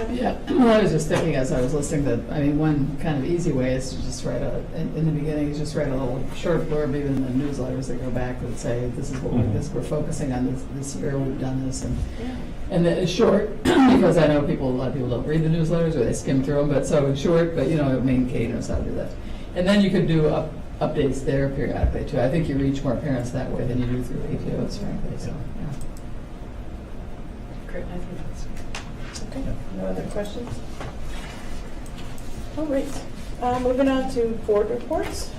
Yeah, well, I was just thinking as I was listening that, one kind of easy way is to just write in the beginning, is just write a little short blurb, even in the newsletters that go back that say, this is what we're focusing on this year, we've done this, and And then it's short, because I know a lot of people don't read the newsletters, or they skim through them, but so it's short, but main Kate knows how to do that. And then you could do updates there periodically too. I think you reach more parents that way than you do through APOs, frankly, so, yeah. Great, I think that's. Okay, no other questions? All right, moving on to board reports.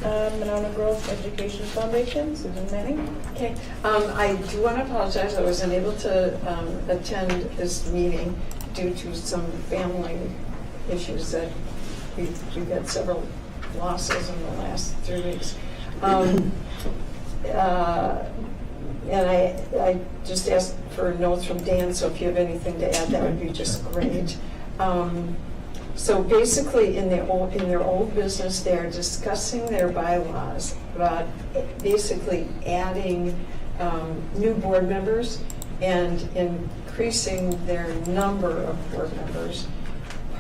Monona Growth Education Foundation, Susan Manning. Okay, I do want to apologize, I was unable to attend this meeting due to some family issues that we've had several losses in the last 3 weeks. And I just asked for notes from Dan, so if you have anything to add, that would be just great. So basically, in their old business, they're discussing their bylaws about basically adding new board members and increasing their number of board members.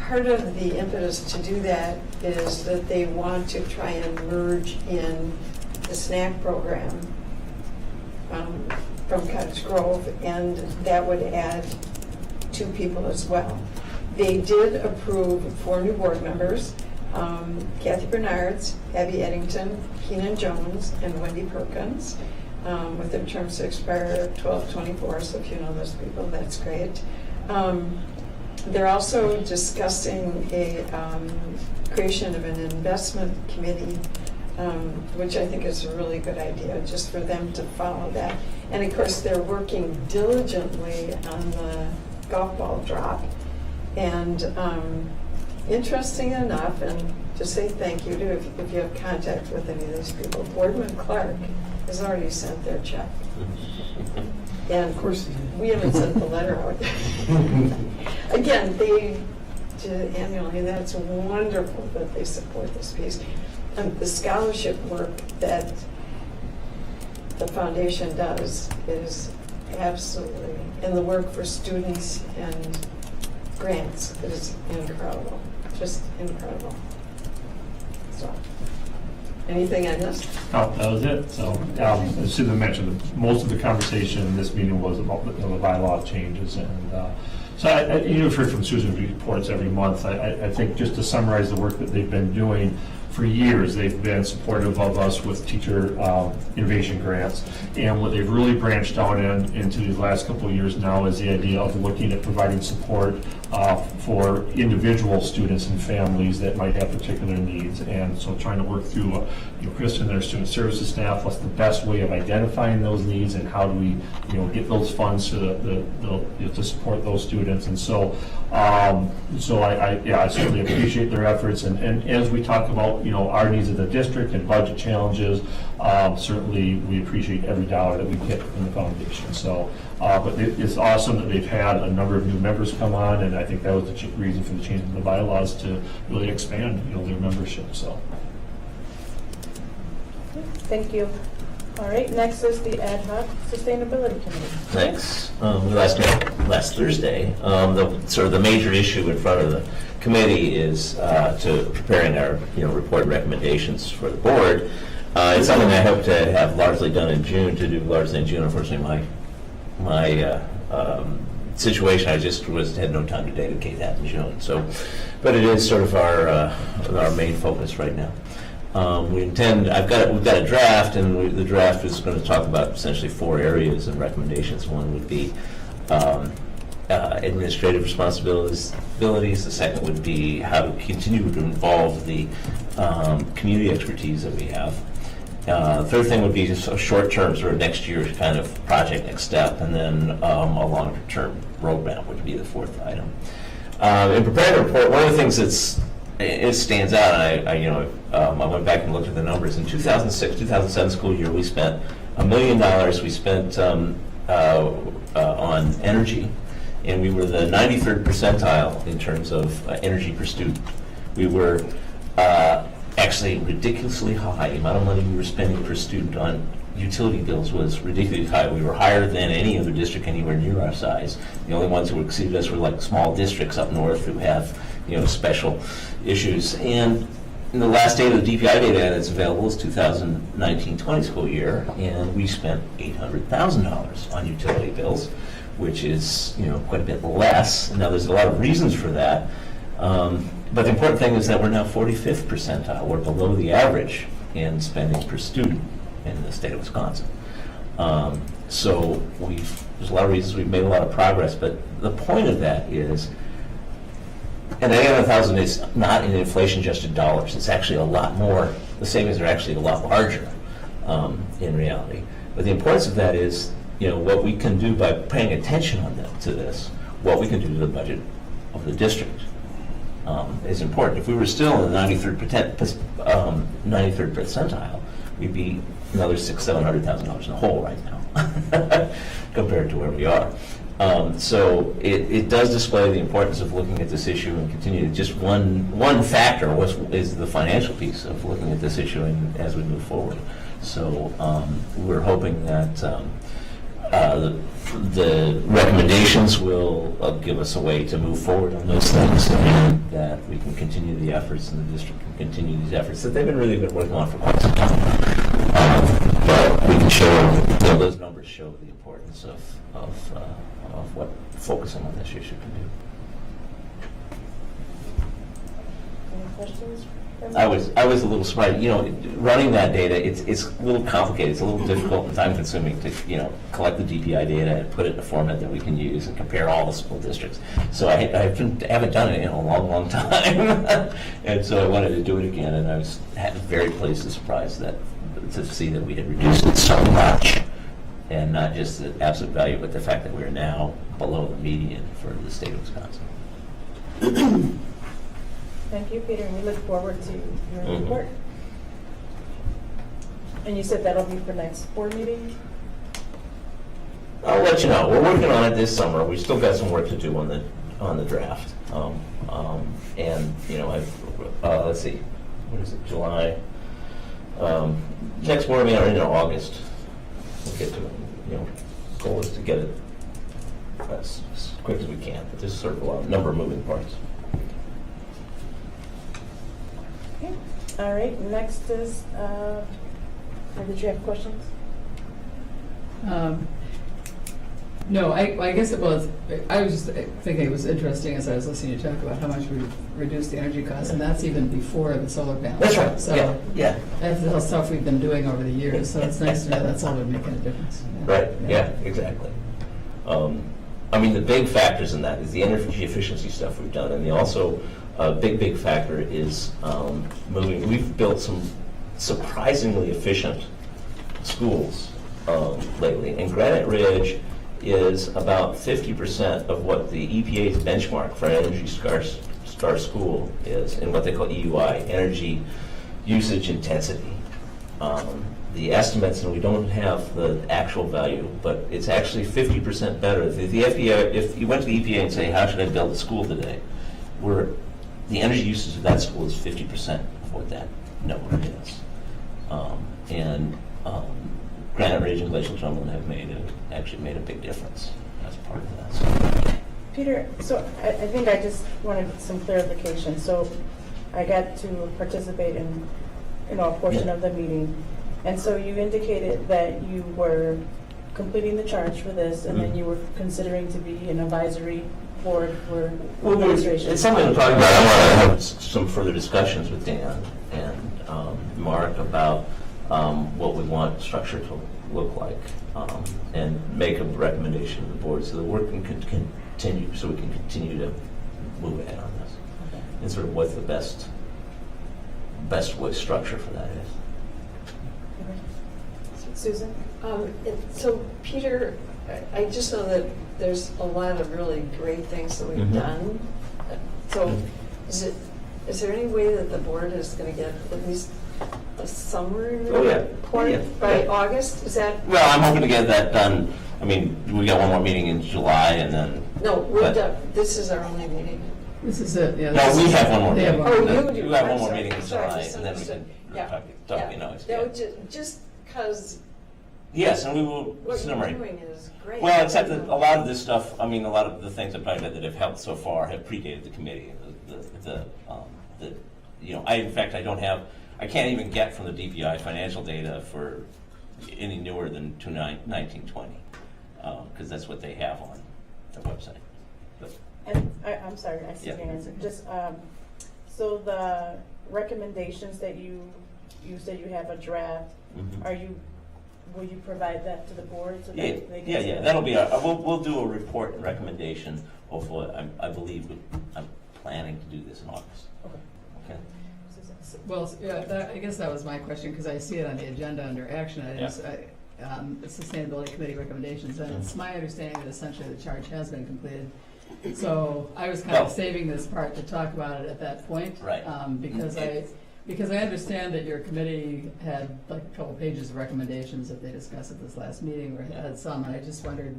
Part of the impetus to do that is that they want to try and merge in the snack program from Cottage Grove, and that would add 2 people as well. They did approve 4 new board members, Kathy Bernards, Abby Eddington, Keenan Jones, and Wendy Perkins, with their terms to expire 12/24, so if you know those people, that's great. They're also discussing a creation of an investment committee, which I think is a really good idea, just for them to follow that. And of course, they're working diligently on the golf ball drop. And interesting enough, and to say thank you to if you have contact with any of these people, Boardman Clark has already sent their check. And of course, we haven't sent the letter out. Again, they did annually, and that's wonderful that they support this piece. And the scholarship work that the foundation does is absolutely, and the work for students and grants is incredible, just incredible. So, anything I missed? Oh, that was it. So, as Susan mentioned, most of the conversation in this meeting was about the bylaw changes. And so you've heard from Susan's reports every month. I think just to summarize the work that they've been doing, for years, they've been supportive of us with teacher innovation grants. And what they've really branched out into these last couple of years now is the idea of looking at providing support for individual students and families that might have particular needs. And so trying to work through, Chris and their student services staff, what's the best way of identifying those needs and how do we, get those funds to support those students. And so, I certainly appreciate their efforts. And as we talk about, our needs of the district and budget challenges, certainly we appreciate every dollar that we get from the foundation. So, but it's awesome that they've had a number of new members come on, and I think that was the reason for the change in the bylaws to really expand, their membership. So, Thank you. All right, next is the Ad Hoc Sustainability Committee. Thanks. Last Thursday, the major issue in front of the committee is to preparing our report recommendations for the board. It's something I hope to have largely done in June. Unfortunately, my situation, I just had no time to dedicate that in June. So, but it is sort of our main focus right now. We've got a draft, and the draft is going to talk about essentially 4 areas of recommendations. One would be administrative responsibilities. The second would be how to continue to involve the community expertise that we have. Third thing would be just a short-term, sort of next year's kind of project, next step, and then a longer-term roadmap would be the 4th item. In preparing the report, one of the things it stands out, and I went back and looked at the numbers. In 2006-2007 school year, we spent $1 million. We spent on energy, and we were the 93rd percentile in terms of energy per student. We were actually ridiculously high. The amount of money we were spending per student on utility bills was ridiculously high. We were higher than any other district anywhere near our size. The only ones who exceeded us were like small districts up north who have special issues. And the last data, the DPI data that's available is 2019-20 school year, and we spent $800,000 on utility bills, which is, quite a bit less. Now, there's a lot of reasons for that. But the important thing is that we're now 45th percentile. We're below the average in spending per student in the state of Wisconsin. So there's a lot of reasons we've made a lot of progress, but the point of that is, and the 800,000 is not in inflation-adjusted dollars. It's actually a lot more. The savings are actually a lot larger in reality. But the importance of that is, what we can do by paying attention to this, what we can do to the budget of the district is important. If we were still in the 93rd percentile, we'd be another $600,000-700,000 in the hole right now compared to where we are. So it does display the importance of looking at this issue and continue. Just one factor is the financial piece of looking at this issue as we move forward. So we're hoping that the recommendations will give us a way to move forward on those things, and that we can continue the efforts, and the district can continue these efforts that they've really been working on for quite some time. But we can show, those numbers show the importance of what focusing on this issue can do. Any questions? I was a little surprised. Running that data, it's a little complicated. It's a little difficult and time consuming to collect the DPI data and put it in a format that we can use and compare all the school districts. So I haven't done it in a long time, and so I wanted to do it again. And I was very pleased and surprised to see that we had reduced it so much, and not just the absolute value, but the fact that we're now below the median for the state of Wisconsin. Thank you, Peter, and we look forward to your report. And you said that'll be for next board meeting? I'll let you know. We're working on it this summer. We still got some work to do on the draft. And let's see, what is it? July. Next board meeting in August. We'll get to it. Goal is to get it as quick as we can. But there's sort of a number of moving parts. Okay. All right, next is, did you have questions? No, I guess it was, I was just thinking it was interesting as I was listening to you talk about how much we reduced the energy costs, and that's even before the solar panels. That's right. So Yeah. that's the stuff we've been doing over the years, so it's nice to know that's all been making a difference. Right. Yeah. Exactly. The big factors in that is the energy efficiency stuff we've done, and also a big factor is moving. We've built some surprisingly efficient schools lately, and Granite Ridge is about 50% of what the EPA's benchmark for an Energy Star school is, in what they call EUI, energy usage intensity. The estimates, and we don't have the actual value, but it's actually 50% better. If you went to the EPA and say, how should I build a school today? The energy usage of that school is 50% of what that number is. Granite Ridge and Glacial Trumbull have actually made a big difference as part of that. So. Peter, so I think I just wanted some clarification. So I got to participate in a portion of the meeting. And so you indicated that you were completing the charge for this, and then you were considering to be an advisory board for administration. It's something I'm talking about. I want to have some further discussions with Dan and Mark about what we want structure to look like, and make a recommendation to the board so the work can continue, so we can continue to move ahead on this. Okay. And sort of what the best way structure for that is. Susan? So Peter, I just know that there's a lot of really great things that we've done. So is there any way that the board is going to get at least a summary report by August? Is that? Well, I'm hoping to get that done. We got one more meeting in July, and then. No, we're done. This is our only meeting. This is it, yeah. No, we have one more meeting. Oh, you do? We have I'm one more sorry. meeting in Sorry, July, and then we can talk. Just because Yes, and we will what you're summary. doing is great. Well, except that a lot of this stuff, a lot of the things I've talked about that have helped so far have predated the committee. I can't even get from the DPI financial data for any newer than 1920. because that's what they have on their website. But And I'm sorry, I see Yeah. your answer. Just, so the recommendations that you said you have a draft, Mhm. will you provide that to the board? So that Yeah, they can yeah, see yeah, it? that'll be, we'll do a report and recommendation of what I believe, I'm planning to do this in August. Okay. Okay? Well, yeah, I guess that was my question, because I see it on the agenda under action items, Sustainability Committee recommendations, and it's my understanding that essentially the charge has been completed. So I was kind of Well- saving this part to talk about it at that point. Right. Because I understand that your committee had like a couple pages of recommendations that they discussed at this last meeting, or had some, and I just wondered,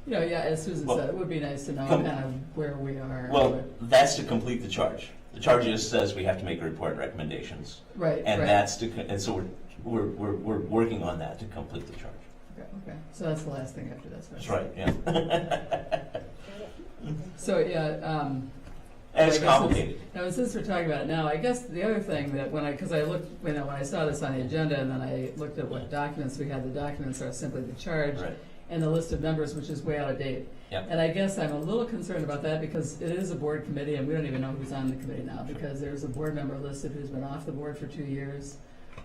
as Susan Well, said, it would be nice to know com- kind of where we are. Well, that's to complete the charge. The charge just says we have to make a report and recommendations. Right, And right. that's and so we're working on that to complete the charge. Okay, so that's the last thing after this. That's right, yeah. So, And it's I guess complicated. Now, since we're talking about it now, I guess the other thing that because I looked, when I saw this on the agenda, and then I looked at what documents we had, the documents are simply the charge Right. and the list of members, which is way out of date. Yep. And I guess I'm a little concerned about that because it is a board committee, and we don't even know who's on the committee now, because there's a board member listed who's been off the board for 2 years.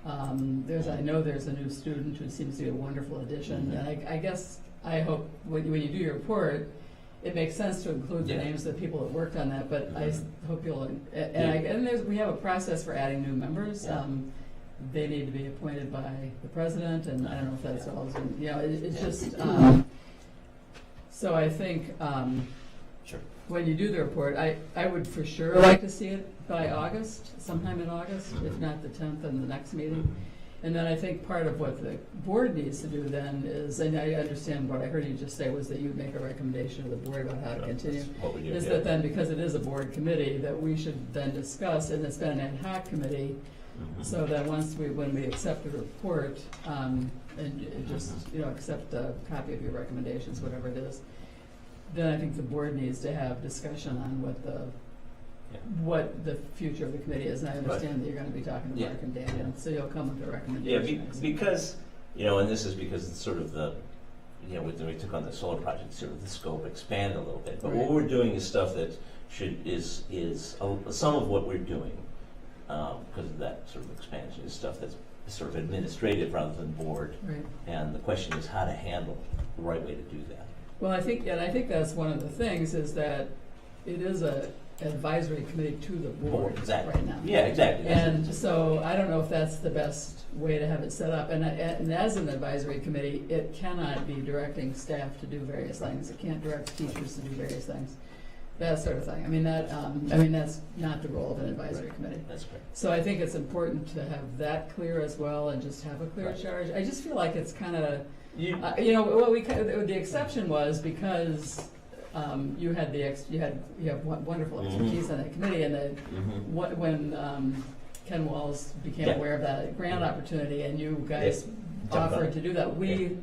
I know there's a new student who seems to be a wonderful addition, Mhm. and I guess, I hope, when you do your report, it makes sense to include the Yeah. names of the people that worked on that, but I Mhm. hope you'll, Yeah. and we have a process for adding new members. Yeah. They need to be appointed by the president, and I don't know if that's Yeah. all, it's just, so I think, Sure. when you do the report, I would for sure like to see it by August, sometime in August, if not the 10th and the next meeting. And then I think part of what the board needs to do then is, and I understand what I heard you just say was that you'd make a recommendation to the board about how to continue, That's what we do, is yeah. that then, because it is a board committee, that we should then discuss, and it's been an ad hoc committee, Mhm. so that when we accept the report, and just, accept a copy of your recommendations, whatever it is, then I think the board needs to have discussion on Yeah. what the future of the committee is. And I understand that you're going to be talking to Yeah. Mark and Daniel, so you'll come with a Yeah, recommendation. because, and this is because it's sort of when we took on the solar project, sort of the scope expanded a little bit. But what Right. we're doing is stuff that is some of what we're doing, because of that sort of expansion, is stuff that's sort of administrative rather than board. Right. And the question is how to handle the right way to do that. Well, I think that's one of the things, is that it is a advisory committee to the board Exactly. right now. Yeah, exactly. And so I don't know if that's the best way to have it set up. And as an advisory committee, it cannot be directing staff to do various things. It can't direct teachers to do various things, that sort of thing. I mean, that's not the role of an advisory committee. That's correct. So I think it's important to have that clear as well, and just have a clear Right. charge. I just feel like it's kind of, You- the exception was because you have wonderful expertise on that committee, and Mhm. when Ken Walls became Yeah. aware of that grant opportunity, and you guys Jumped on offered it. to do that, we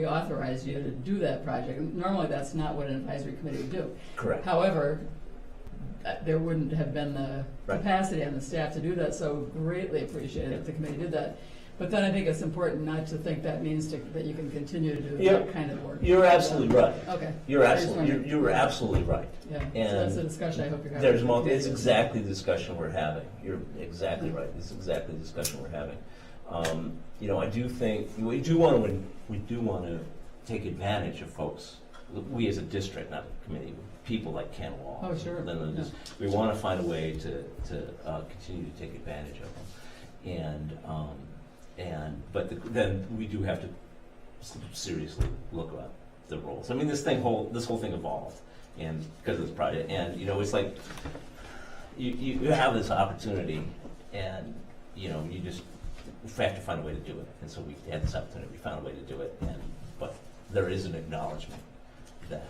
authorized you to do that project. Normally, that's not what an advisory committee would do. Correct. However, there wouldn't have been the Right. capacity on the staff to do that, so greatly appreciated that the committee did that. But then I think it's important not to think that means that you can continue to do Yeah. that kind of work. You're absolutely right. Okay. You're I just absolutely, wondered. you're absolutely right. Yeah, so and that's a discussion I hope you're having. There's with the it's committee. exactly the discussion we're having. You're exactly right. It's exactly the discussion we're having. I do think we do want to take advantage of folks. We as a district, not a committee, people like Ken Wall. Oh, sure. We want to find a way to continue to take advantage of them, then we do have to seriously look at the roles. I mean, this whole thing evolved, and because of this project, and it's like you have this opportunity, and you just have to find a way to do it. And so we had this opportunity, we found a way to do it, but there is an acknowledgement that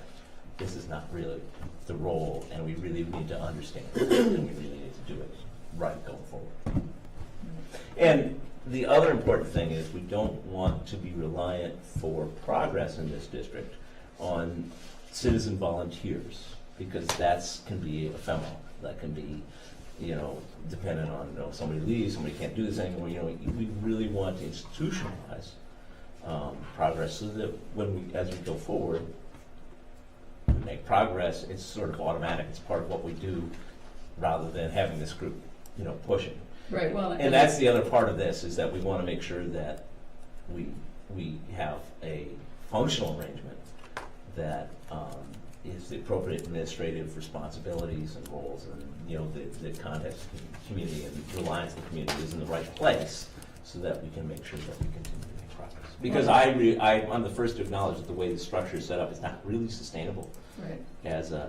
this is not really the role, and we really need to understand it, and we really need to do it right going forward. And the other important thing is we don't want to be reliant for progress in this district on citizen volunteers, because that can be ephemeral. That can be, dependent on, somebody leaves, somebody can't do this anymore. We really want to institutionalize progress, so that as we go forward, we make progress, it's sort of automatic, it's part of what we do, rather than having this group, pushing. Right, well. And that's the other part of this, is that we want to make sure that we have a functional arrangement that is the appropriate administrative responsibilities and roles, and, the context of the community and reliance on the community is in the right place, so that we can make sure that we continue to make progress. Because I'm the first to acknowledge that the way the structure is set up is not really sustainable Right. as an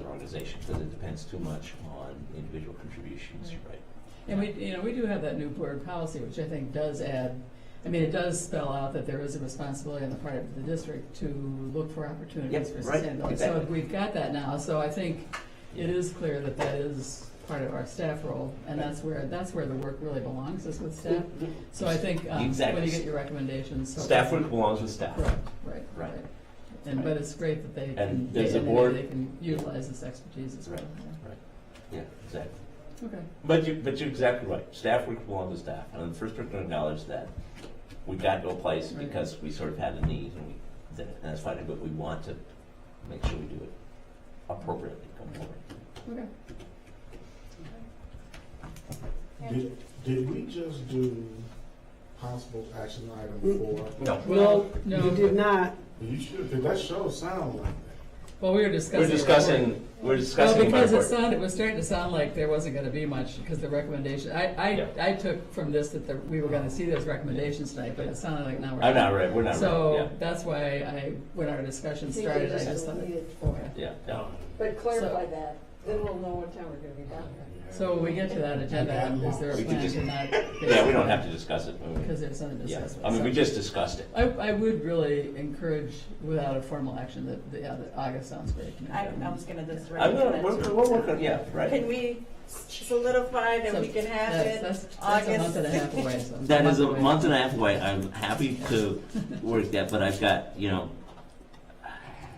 organization, because it depends too much on individual contributions, right? And we do have that new board policy, which I think does add, it does spell out that there is a responsibility on the part of the district to look for opportunities Yep, for right, sustainability. exactly. So we've got that now, so I think it is clear that that is part of our staff role, and that's where the work really belongs, is with staff. So I think Exactly. when you get your recommendations. so- Staff work belongs with staff. Correct, right. Right. But it's great that they can, And there's a board- they can utilize this expertise as well. Right, right. Yeah, exactly. Okay. But you're exactly right. Staff work belongs to staff. And I'm the first person to acknowledge that we got to a place Right. because we sort of had a need, and we did it. And that's fine, but we want to make sure we do it appropriately going forward. Okay. Did we just do possible action item 4? No. Well, no. You did not. You should, because that show sound like that. Well, we were We're discussing. discussing Well, about because report. it was starting to sound like there wasn't going to be much, because the recommendation, I took from this that we were going to see those recommendations tonight, but it sounded like now we're. I'm not ready. We're not ready. So Yeah. that's why when our discussion think you started, I just just thought. don't need it. Okay. Yeah, yeah. But clarify that, then we'll know what time we're gonna be down there. So when we get to that agenda, is there a We could plan just- to not? Yeah, we don't have to discuss it. Because there's something to Yeah, discuss. I mean, we So- just discussed it. I would really encourage, without a formal action, that August sounds great to me. I was gonna just. I'm gonna, we're working, yeah, right. Can we solidify that we can have it That's August? a month and a half away, so. That is a month and a half away. I'm happy to work that, but I've got,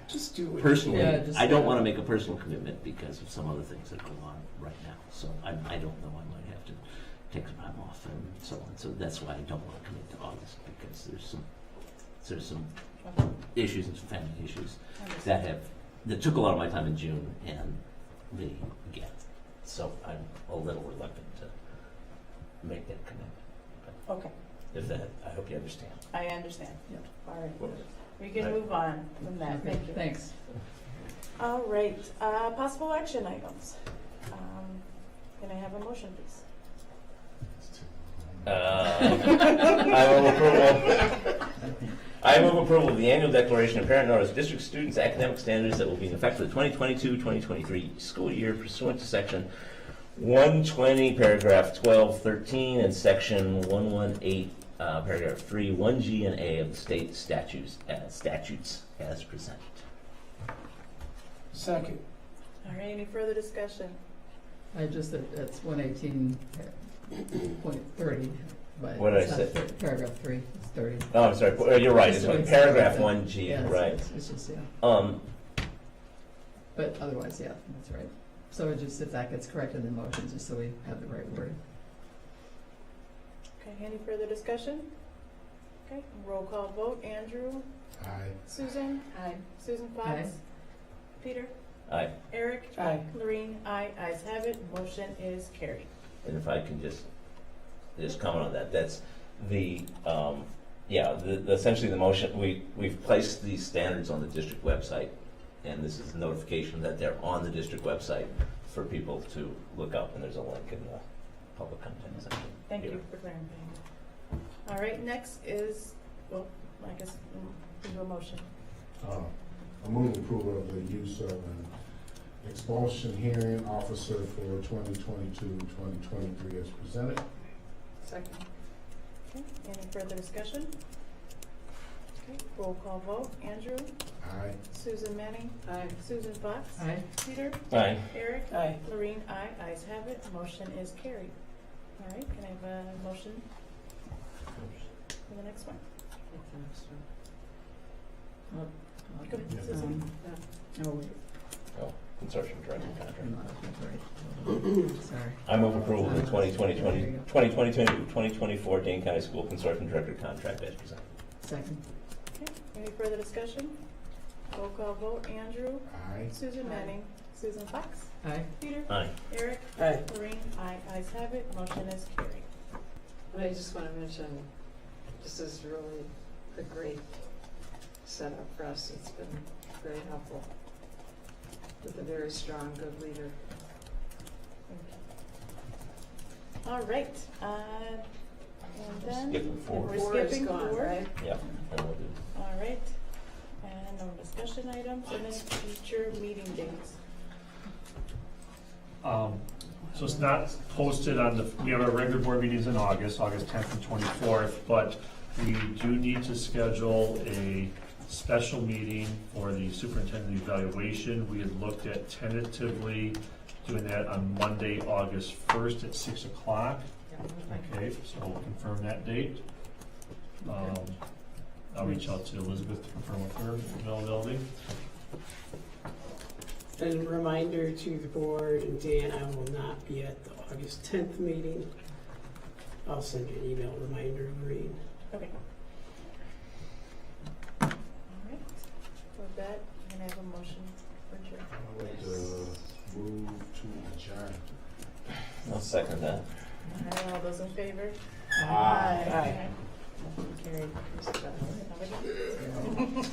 Just do it. personally, Yeah, just, I don't want to make a personal commitment because of some other things that go on right now. So I don't know, I might have to take some time off and so on. So that's why I don't want to commit to August, because there's some issues and some family issues that took a lot of my time in June and the again. So I'm a little reluctant to make that commitment. But Okay, I hope you understand. I understand. Yeah. All right, we can move on from that, Okay, thank you. thanks. All right, possible action items. Can I have a motion, please? I move approval of the annual declaration of parent notice district students' academic standards that will be in effect for the 2022-2023 school year pursuant to section 120, paragraph 12, 13, and section 118, paragraph 3, 1G and A of the state statutes as presented. Second. All right, any further discussion? It's 118.30, but. What did it's I not say? Paragraph 3, it's 30. Oh, I'm sorry. You're right. It's Just so it's paragraph like that. 1G, Yeah, right. It's just, yeah. But otherwise, yeah, that's right. So if that gets corrected in motions, just so we have the right word. Okay, any further discussion? Okay, roll call vote. Andrew? Aye. Susan? Aye. Susan Fox? Aye. Peter? Aye. Eric? Aye. Lorene? Aye. Ayes have it. Motion is carried. And if I can just comment on that, that's essentially the motion, we've placed these standards on the district website, and this is a notification that they're on the district website for people to look up, and there's a link in the public content section. Thank here. you for clarifying. All right, next is, well, I guess, we do a motion. I move approval of the use of an expulsion hearing officer for 2022-2023 as presented. Second. Okay, any further discussion? Okay, roll call vote. Andrew? Aye. Susan Manning? Aye. Susan Fox? Aye. Peter? Aye. Eric? Aye. Lorene? Aye. Ayes have it. Motion is carried. All right, can I have a motion for the next one? Oh, Go okay. ahead, Susan. Oh, wait. Oh. consortium director contract. Sorry. I move approval of the 2024 Dane County School Consortium Director contract as presented. Second. Okay, any further discussion? Roll call vote, Andrew, Aye. Susan Manning, Susan Fox, Aye. Peter, Aye. Eric, Aye. Maureen, aye, ayes have it, motion is carried. And I just want to mention, this is really a great setup for us. It's been very helpful with a very strong, good leader. All right, and then Skipping four. we're Four is skipping gone, four. right? Yep. And we'll do. All right, and no discussion items, and then future meeting dates. So it's not posted on the, we have our regular board meetings in August 10th and 24th, but we do need to schedule a special meeting for the superintendent evaluation. We had looked at tentatively doing that on Monday, August 1st at 6 o'clock. Okay, so we'll confirm that date. I'll reach out to Elizabeth to confirm with her availability. And a reminder to the board, and Dan, I will not be at the August 10th meeting. I'll send you an email reminder, Maureen. Okay. All right, with that, I'm gonna have a motion for adjournment. I would move to adjourn. I'll second that. All right, all those in favor? Aye. Carried. Have a good-